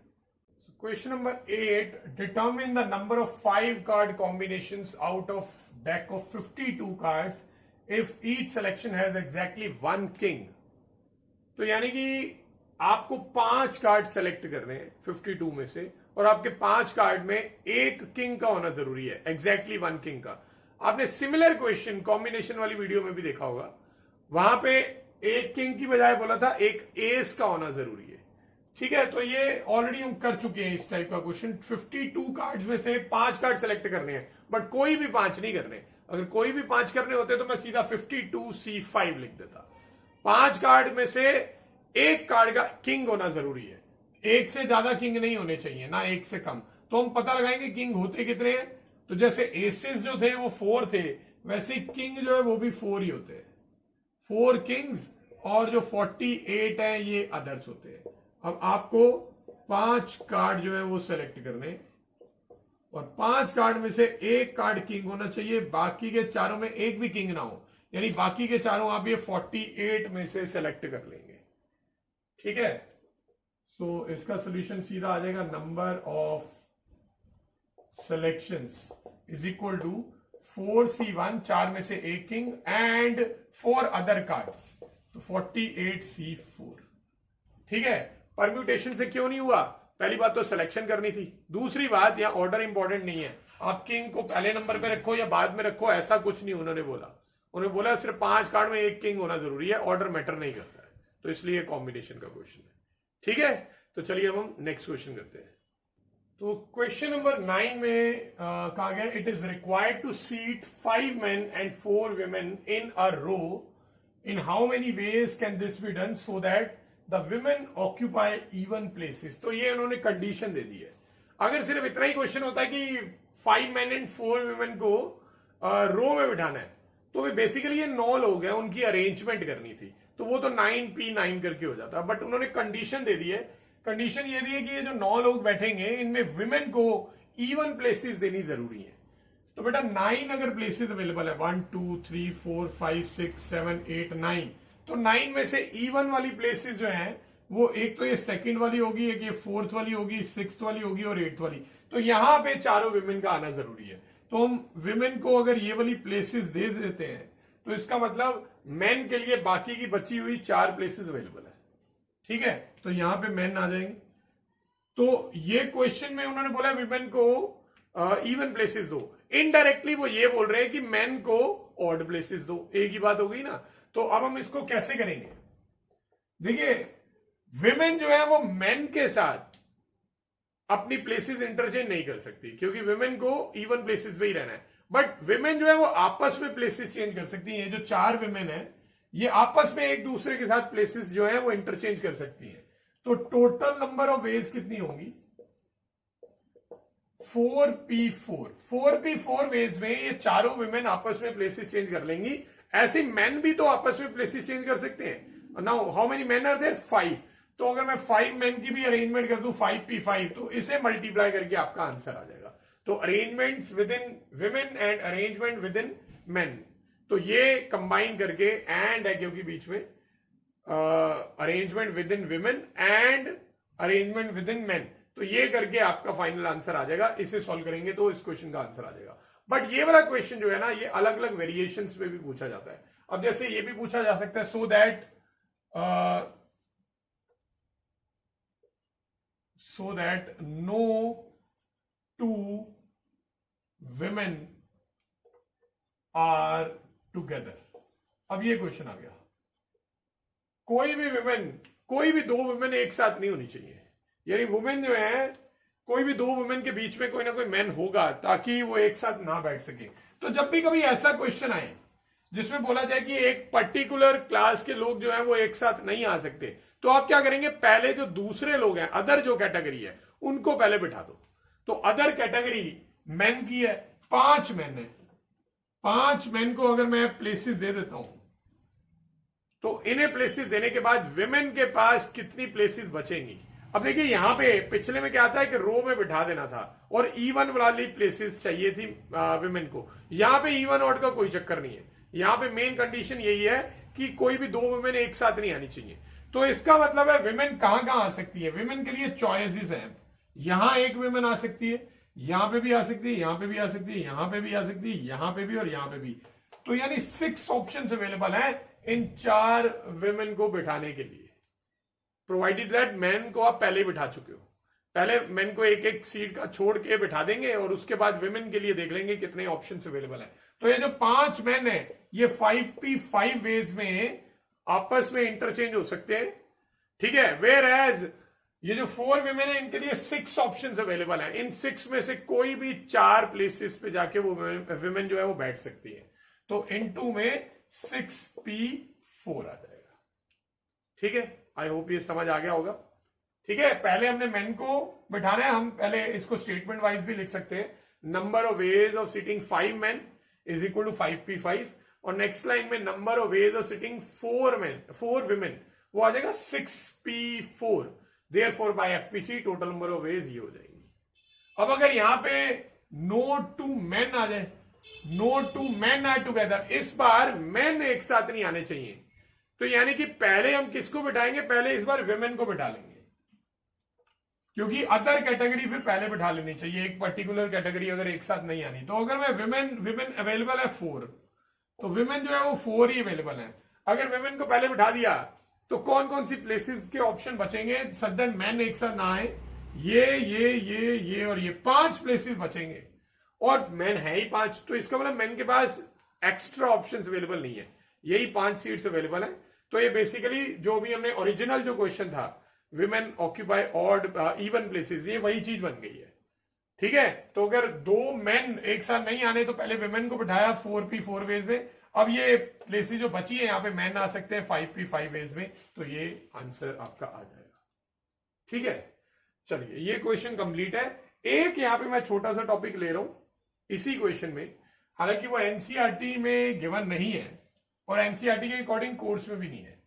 Question number 8, determine the number of 5 card combinations out of deck of 52 cards if each selection has exactly 1 king। तो यानी कि आपको 5 कार्ड सेलेक्ट करने हैं 52 में से, और आपके 5 कार्ड में एक किंग का होना जरूरी है, एग्जैक्टली 1 किंग का। आपने सिमिलर क्वेश्चन कॉम्बिनेशन वाली वीडियो में भी देखा होगा, वहां पे एक किंग की बजाय बोला था एक एस का होना जरूरी है। ठीक है, तो ये ऑलरेडी हम कर चुके हैं इस टाइप का क्वेश्चन। 52 कार्ड्स में से 5 कार्ड सेलेक्ट करने हैं, बट कोई भी 5 नहीं करने। अगर कोई भी 5 करने होते तो मैं सीधा 52C5 लिख देता। 5 कार्ड में से एक कार्ड का किंग होना जरूरी है, एक से ज्यादा किंग नहीं होने चाहिए, ना एक से कम। तो हम पता लगाएंगे किंग होते कितने हैं। तो जैसे एसेस जो थे वो 4 थे, वैसे किंग जो है वो भी 4 ही होते हैं, 4 किंग्स, और जो 48 है ये अदर्स होते हैं। अब आपको 5 कार्ड जो है वो सेलेक्ट करने, और 5 कार्ड में से एक कार्ड किंग होना चाहिए, बाकी के चारों में एक भी किंग ना हो, यानी बाकी के चारों आप ये 48 में से सेलेक्ट कर लेंगे। ठीक है, सो इसका सोल्यूशन सीधा आ जाएगा, number of selections is equal to 4C1, 4 में से एक किंग, एंड 4 अदर कार्ड्स, तो 48C4। ठीक है, परम्यूटेशन से क्यों नहीं हुआ? पहली बात तो सिलेक्शन करनी थी, दूसरी बात यहां ऑर्डर इंपॉर्टेंट नहीं है। आप किंग को पहले नंबर पे रखो या बाद में रखो, ऐसा कुछ नहीं उन्होंने बोला। उन्होंने बोला सिर्फ 5 कार्ड में एक किंग होना जरूरी है, ऑर्डर मैटर नहीं करता है। तो इसलिए कॉम्बिनेशन का क्वेश्चन है। ठीक है, तो चलिए अब हम नेक्स्ट क्वेश्चन करते हैं। तो क्वेश्चन नंबर 9 में कहा गया, it is required to seat 5 men and 4 women in a row. In how many ways can this be done so that the women occupy even places? तो ये उन्होंने कंडीशन दे दी है। अगर सिर्फ इतना ही क्वेश्चन होता है कि 5 men and 4 women को रो में बिठाना है, तो वे बेसिकली ये 9 लोग हैं, उनकी अरेंजमेंट करनी थी। तो वो तो 9p9 करके हो जाता। बट उन्होंने कंडीशन दे दी है, कंडीशन ये दी है कि ये जो 9 लोग बैठेंगे इनमें विमेन को इवन प्लेसेस देनी जरूरी है। तो बेटा 9 अगर प्लेसेस अवेलेबल है, 1 2 3 4 5 6 7 8 9, तो 9 में से इवन वाली प्लेसेस जो है वो एक तो ये सेकंड वाली होगी, एक ये फोर्थ वाली होगी, सिक्स्थ वाली होगी और एट्थ वाली। तो यहां पे चारों विमेन का आना जरूरी है। तो हम विमेन को अगर ये वाली प्लेसेस दे देते हैं तो इसका मतलब मेन के लिए बाकी की बची हुई 4 प्लेसेस अवेलेबल है। ठीक है, तो यहां पे मेन आ जाएंगे। तो ये क्वेश्चन में उन्होंने बोला विमेन को इवन प्लेसेस दो, इनडायरेक्टली वो ये बोल रहे हैं कि मेन को ऑड प्लेसेस दो। एक ही बात हो गई ना। तो अब हम इसको कैसे करेंगे? देखिए विमेन जो है वो मेन के साथ अपनी प्लेसेस इंटरचेंज नहीं कर सकती, क्योंकि विमेन को इवन प्लेसेस पे ही रहना है। बट विमेन जो है वो आपस में प्लेसेस चेंज कर सकती हैं। जो 4 विमेन है ये आपस में एक दूसरे के साथ प्लेसेस जो है वो इंटरचेंज कर सकती हैं। तो टोटल नंबर ऑफ वेज कितनी होंगी? 4p4। 4p4 वेज में ये चारों विमेन आपस में प्लेसेस चेंज कर लेंगी। ऐसे मैन भी तो आपस में प्लेसेस चेंज कर सकते हैं। Now how many man are there? 5। तो अगर मैं 5 मैन की भी अरेंजमेंट कर दूं 5p5, तो इसे मल्टीप्लाई करके आपका आंसर आ जाएगा। तो arrangements with in women and arrangement with in main, तो ये कंबाइन करके एंड है क्योंकि बीच में arrangement with in women and arrangement with in main, तो ये करके आपका फाइनल आंसर आ जाएगा। इसे सॉल्व करेंगे तो इस क्वेश्चन का आंसर आ जाएगा। बट ये वाला क्वेश्चन जो है ना ये अलग अलग वेरिएशंस में भी पूछा जाता है। अब जैसे ये भी पूछा जा सकता है so that no two women are together। अब ये क्वेश्चन आ गया, कोई भी 2 वुमेन एक साथ नहीं होनी चाहिए। यानी वुमेन जो है, कोई भी 2 वुमेन के बीच में कोई ना कोई मैन होगा ताकि वो एक साथ ना बैठ सके। तो जब भी कभी ऐसा क्वेश्चन आए जिसमें बोला जाए कि एक पर्टिकुलर क्लास के लोग जो है वो एक साथ नहीं आ सकते, तो आप क्या करेंगे? पहले जो दूसरे लोग हैं, अदर जो कैटेगरी है, उनको पहले बिठा दो। तो अदर कैटेगरी मेन की है, 5 मेन है। 5 मेन को अगर मैं प्लेसेस दे देता हूं तो इन्हें प्लेसेस देने के बाद विमेन के पास कितनी प्लेसेस बचेंगी? अब देखिए यहां पे पिछले में क्या आता है कि रो में बिठा देना था और इवन वाली प्लेसेस चाहिए थी विमेन को। यहां पे इवन ऑड का कोई चक्कर नहीं है। यहां पे मेन कंडीशन यही है कि कोई भी 2 वुमेन एक साथ नहीं आनी चाहिए। तो इसका मतलब है विमेन कहां कहां आ सकती है? विमेन के लिए चॉइसेस हैं। यहां एक विमेन आ सकती है, यहां पे भी आ सकती है, यहां पे भी आ सकती है, यहां पे भी आ सकती है, यहां पे भी और यहां पे भी। तो यानी 6 ऑप्शंस अवेलेबल हैं इन 4 विमेन को बिठाने के लिए, प्रोवाइडेड दैट मैन को आप पहले ही बिठा चुके हो। पहले मैन को एक एक सीट का छोड़ के बिठा देंगे और उसके बाद विमेन के लिए देख लेंगे कितने ऑप्शंस अवेलेबल हैं। तो ये जो 5 मैन है ये 5p5 वेज में आपस में इंटरचेंज हो सकते हैं। ठीक है, वेयर एज ये जो 4 विमेन है इनके लिए 6 ऑप्शंस अवेलेबल हैं। इन 6 में से कोई भी 4 प्लेसेस पे जाके वो विमेन जो है वो बैठ सकती है। तो इनटू में 6p4 आ जाएगा। ठीक है, आई होप ये समझ आ गया होगा। ठीक है, पहले हमने मेन को बिठाना है। हम पहले इसको स्टेटमेंट वाइज भी लिख सकते हैं। Number of ways of sitting 5 men is equal to 5p5, और नेक्स्ट लाइन में number of ways of sitting 4 women वो आ जाएगा 6p4। Therefore by FPC total number of ways ये हो जाएगी। अब अगर यहां पे नो टू मेन आ जाए, no two men are together, इस बार मेन एक साथ नहीं आने चाहिए। तो यानी कि पहले हम किसको बिठाएंगे? पहले इस बार विमेन को बिठा लेंगे, क्योंकि अदर कैटेगरी फिर पहले बिठा लेनी चाहिए। एक पर्टिकुलर कैटेगरी अगर एक साथ नहीं आनी, तो अगर मैं विमेन अवेलेबल है 4, तो विमेन जो है वो 4 ही अवेलेबल है। अगर विमेन को पहले बिठा दिया तो कौन कौन सी प्लेसेस के ऑप्शन बचेंगे? सच दैट मैन एक साथ ना आए, ये और ये 5 प्लेसेस बचेंगे, और मैन है ही 5। तो इसका मतलब मैन के पास एक्स्ट्रा ऑप्शंस अवेलेबल नहीं है, यही 5 सीट्स अवेलेबल है। तो ये बेसिकली जो भी हमने ओरिजिनल जो क्वेश्चन था women occupy odd even places, ये वही चीज बन गई है। ठीक है, तो अगर 2 मेन एक साथ नहीं आने तो पहले विमेन को बिठाया 4p4 वेज में। अब ये प्लेसेस जो बची है यहां पे मैन आ सकते हैं 5p5 वेज में, तो ये आंसर आपका आ जाएगा। ठीक है, चलिए ये क्वेश्चन कंप्लीट है। एक यहां पे मैं छोटा सा टॉपिक ले रहा हूं इसी क्वेश्चन में, हालांकि वो एनसीईआरटी में गिवन नहीं है और एनसीईआरटी के अकॉर्डिंग कोर्स में भी नहीं है,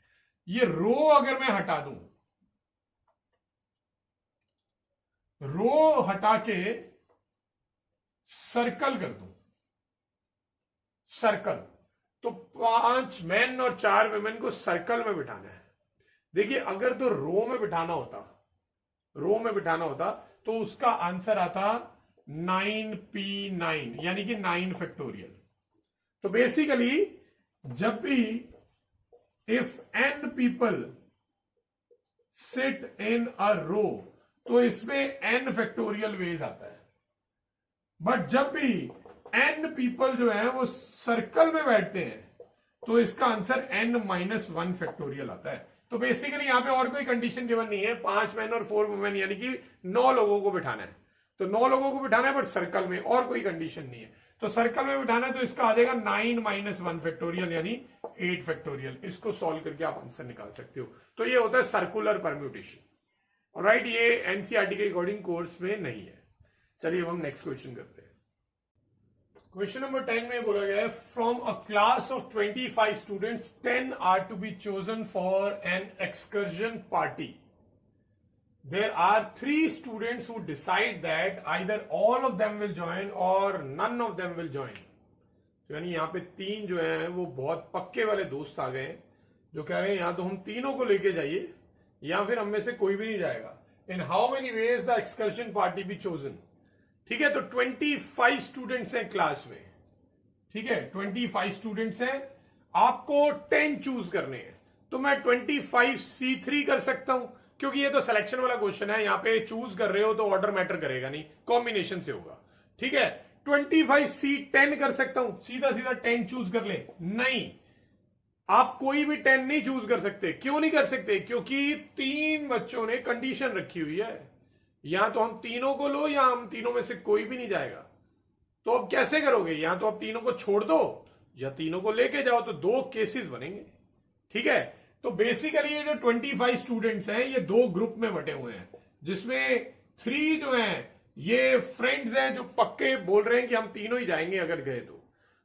ये रो अगर मैं हटा दूं, रो हटा के सर्कल कर दूं, सर्कल, तो 5 मेन और 4 वुमेन को सर्कल में बिठाना है। देखिए अगर तो रो में बिठाना होता, रो में बिठाना होता तो उसका आंसर आता 9p9 यानी कि 9 फैक्टोरियल। तो बेसिकली जब भी if n people sit in a row तो इसमें n फैक्टोरियल वेज आता है, बट जब भी n पीपल जो है वो सर्कल में बैठते हैं तो इसका आंसर n-1 फैक्टोरियल आता है। तो बेसिकली यहां पे और कोई कंडीशन गिवन नहीं है, 5 मैन और 4 वुमेन यानी कि 9 लोगों को बिठाना है, तो 9 लोगों को बिठाना है बट सर्कल में, और कोई कंडीशन नहीं है। तो सर्कल में बिठाना है तो इसका आ जाएगा 9-1 फैक्टोरियल यानी 8 फैक्टोरियल। इसको सॉल्व करके आप आंसर निकाल सकते हो। तो ये होता है सर्कुलर परम्यूटेशन। ऑलराइट, ये एनसीईआरटी के अकॉर्डिंग कोर्स में नहीं है। चलिए अब हम नेक्स्ट क्वेश्चन करते हैं। क्वेश्चन नंबर 10 में बोला गया है from a class of 25 students 10 are to be chosen for an excursion party. There are 3 students who decide that either all of them will join or none of them will join. तो यानी यहाँ पे 3 जो हैं वो बहुत पक्के वाले दोस्त आ गए जो कह रहे हैं या तो हम तीनों को लेके जाइए या फिर हम में से कोई भी नहीं जाएगा। इन how many veg the excursion party be chosen. ठीक है, तो 25 स्टूडेंट्स हैं क्लास में, ठीक है 25 स्टूडेंट्स हैं, आपको 10 चूज करने हैं। तो मैं 25C3 कर सकता हूं क्योंकि ये तो सिलेक्शन वाला क्वेश्चन है, यहां पे चूज कर रहे हो तो ऑर्डर मैटर करेगा नहीं, कॉम्बिनेशन से होगा। ठीक है, 25C10 कर सकता हूं, सीधा सीधा 10 चूज कर ले। नहीं, आप कोई भी 10 नहीं चूज कर सकते। क्यों नहीं कर सकते? क्योंकि 3 बच्चों ने कंडीशन रखी हुई है, या तो हम तीनों को लो या हम तीनों में से कोई भी नहीं जाएगा। तो अब कैसे करोगे? या तो आप तीनों को छोड़ दो या तीनों को लेके जाओ, तो 2 केसेस बनेंगे। ठीक है, तो बेसिकली ये जो 25 स्टूडेंट्स हैं ये 2 ग्रुप में बटे हुए हैं, जिसमें 3 जो हैं ये फ्रेंड्स हैं जो पक्के बोल रहे हैं कि हम तीनों ही जाएंगे अगर गए तो।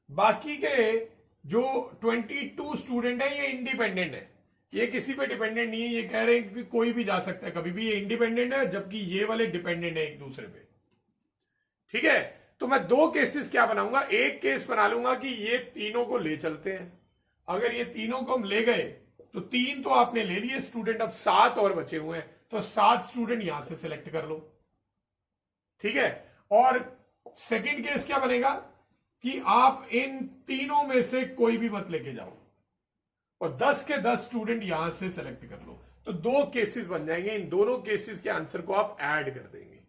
बाकी के जो 22 स्टूडेंट हैं ये इंडिपेंडेंट है, ये किसी पे डिपेंडेंट नहीं है, ये कह रहे हैं कि कोई भी जा सकता है कभी भी, ये इंडिपेंडेंट है, जबकि ये वाले डिपेंडेंट है एक दूसरे पे। ठीक है, तो मैं 2 केसेस क्या बनाऊंगा, एक केस बना लूंगा कि ये तीनों को ले चलते हैं। अगर ये तीनों को हम ले गए तो 3 तो आपने ले लिए स्टूडेंट, अब 7 और बचे हुए हैं, तो 7 स्टूडेंट यहां से सिलेक्ट कर लो। ठीक है, और सेकंड केस क्या बनेगा कि आप इन तीनों में से कोई भी मत लेके जाओ और 10 के 10 स्टूडेंट यहां से सेलेक्ट कर लो। तो 2 केसेस बन जाएंगे, इन दोनों केसेस के आंसर को आप ऐड कर देंगे।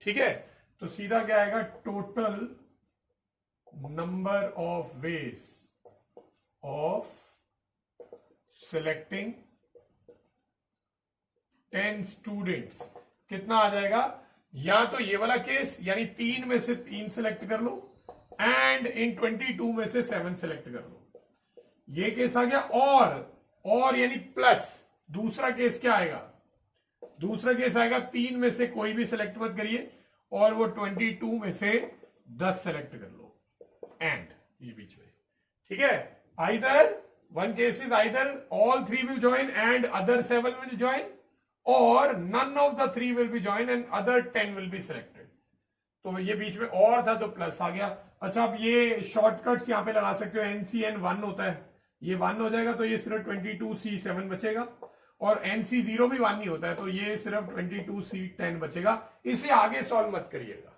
ठीक है, तो सीधा क्या आएगा, total number of ways of selecting 10 students कितना आ जाएगा, या तो ये वाला केस यानी 3 में से 3 सिलेक्ट कर लो एंड इन 22 में से 7 सिलेक्ट कर लो, ये केस आ गया। और यानी प्लस दूसरा केस क्या आएगा, दूसरा केस आएगा 3 में से कोई भी सिलेक्ट मत करिए और वो 22 में से 10 सेलेक्ट कर लो एंड ये बीच में। ठीक है, either one case is either all 3 will join and other 7 will join, or none of the 3 will be join and other 10 will be selected। तो ये बीच में और था तो प्लस आ गया। अच्छा, अब ये शॉर्टकट्स यहां पे लगा सकते हो, NCN 1 होता है, ये 1 हो जाएगा तो ये सिर्फ 22C7 बचेगा, और NC0 भी 1 नहीं होता है तो ये सिर्फ 22C10 बचेगा। इसे आगे सॉल्व मत करिएगा,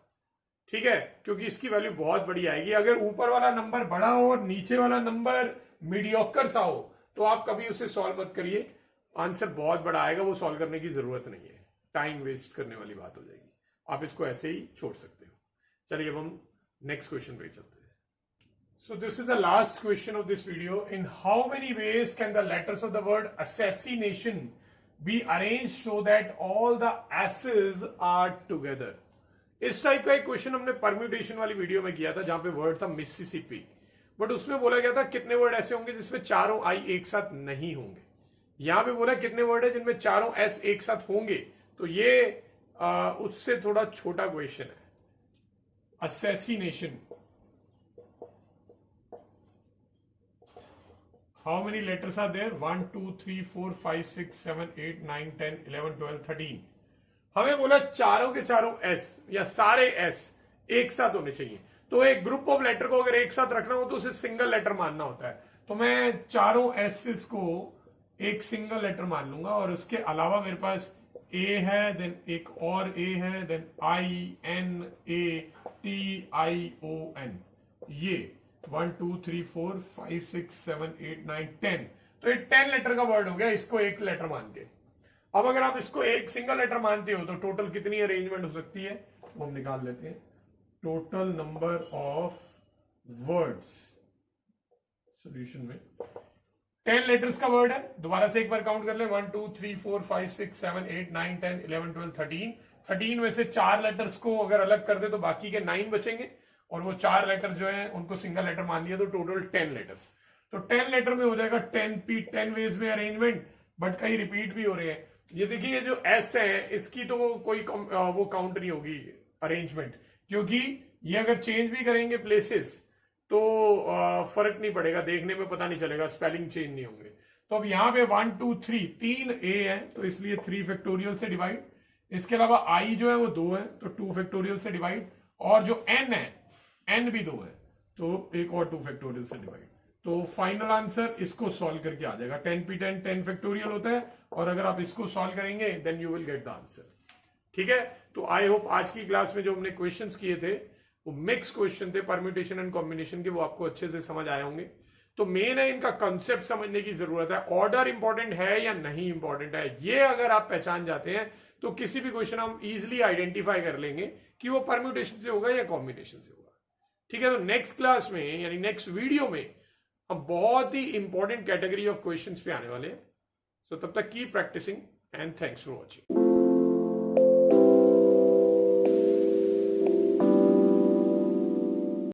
ठीक है, क्योंकि इसकी वैल्यू बहुत बड़ी आएगी। अगर ऊपर वाला नंबर बड़ा हो और नीचे वाला नंबर मीडियोकर सा हो तो आप कभी उसे सॉल्व मत करिए, आंसर बहुत बड़ा आएगा, वो सॉल्व करने की जरूरत नहीं है, टाइम वेस्ट करने वाली बात हो जाएगी, आप इसको ऐसे ही छोड़ सकते हो। चलिए अब हम नेक्स्ट क्वेश्चन पे चलते हैं। So this is the last question of this video. In how many ways can the letters of the word assassination be arrange so that all the S's are together. इस type का एक question हमने permutation वाली video में किया था जहां पे वर्ड था मिसिसिपी, बट उसमें बोला गया था कितने वर्ड ऐसे होंगे जिसमें चारों आई एक साथ नहीं होंगे। यहां पे बोला कितने वर्ड है जिनमें चारों एस एक साथ होंगे, तो ये उससे थोड़ा छोटा क्वेश्चन है। Assassination, how many letters are there? 1 2 3 4 5 6 7 8 9 10 11 12 13। हमें बोला चारों के चारों एस या सारे एस एक साथ होने चाहिए। तो एक ग्रुप ऑफ लेटर को अगर एक साथ रखना हो तो उसे सिंगल लेटर मानना होता है। तो मैं चारों एस को एक सिंगल लेटर मान लूंगा और उसके अलावा मेरे पास ए है, देन एक और ए है, then I N A T I O N. ये 1 2 3 4 5 6 7 8 9 10। तो ये 10 लेटर का वर्ड हो गया, इसको एक लेटर मान के। अब अगर आप इसको एक सिंगल लेटर मानते हो तो टोटल कितनी अरेंजमेंट हो सकती है वो हम निकाल लेते हैं। Total number of words solution में 10 लेटर्स का वर्ड है। दोबारा से एक बार काउंट कर ले, 1 2 3 4 5 6 7 8 9 10 11 12 13। 13 में से 4 लेटर्स को अगर अलग कर दे तो बाकी के 9 बचेंगे और वो 4 लेटर जो है उनको सिंगल लेटर मान लिया तो टोटल 10 लेटर्स। तो 10 लेटर में हो जाएगा 10 वेज में अरेंजमेंट, बट कई रिपीट भी हो रहे हैं। ये देखिए ये जो एस है इसकी तो कोई वो काउंट नहीं होगी अरेंजमेंट, क्योंकि ये अगर चेंज भी करेंगे प्लेसेस तो फर्क नहीं पड़ेगा, देखने में पता नहीं चलेगा, स्पेलिंग चेंज नहीं होंगे। तो अब यहां पे 1 2 3 3 ए है तो इसलिए 3 फैक्टोरियल से डिवाइड। इसके अलावा आई जो है वो 2 है तो 2 फैक्टोरियल से डिवाइड, और जो एन है एन भी 2 है तो एक और 2 फैक्टोरियल से डिवाइड। तो फाइनल आंसर इसको सॉल्व करके आ जाएगा। 10 फैक्टोरियल होता है और अगर आप इसको सॉल्व करेंगे then you will get the answer. ठीक है, तो आई होप आज की क्लास में जो हमने क्वेश्चंस किए थे वो मिक्स क्वेश्चन थे, परम्यूटेशन एंड कॉम्बिनेशन के, वो आपको अच्छे से समझ आए होंगे। तो मेन है इनका कंसेप्ट समझने की जरूरत है, ऑर्डर इंपॉर्टेंट है या नहीं इंपॉर्टेंट है, ये अगर आप पहचान जाते हैं तो किसी भी क्वेश्चन हम इजिली आइडेंटिफाई कर लेंगे कि वो परम्यूटेशन से होगा या कॉम्बिनेशन से होगा। ठीक है, तो नेक्स्ट क्लास में यानी नेक्स्ट वीडियो में हम बहुत ही इंपॉर्टेंट कैटेगरी ऑफ क्वेश्चंस पे आने वाले हैं। सो तब तक keep practicing and thanks for watching.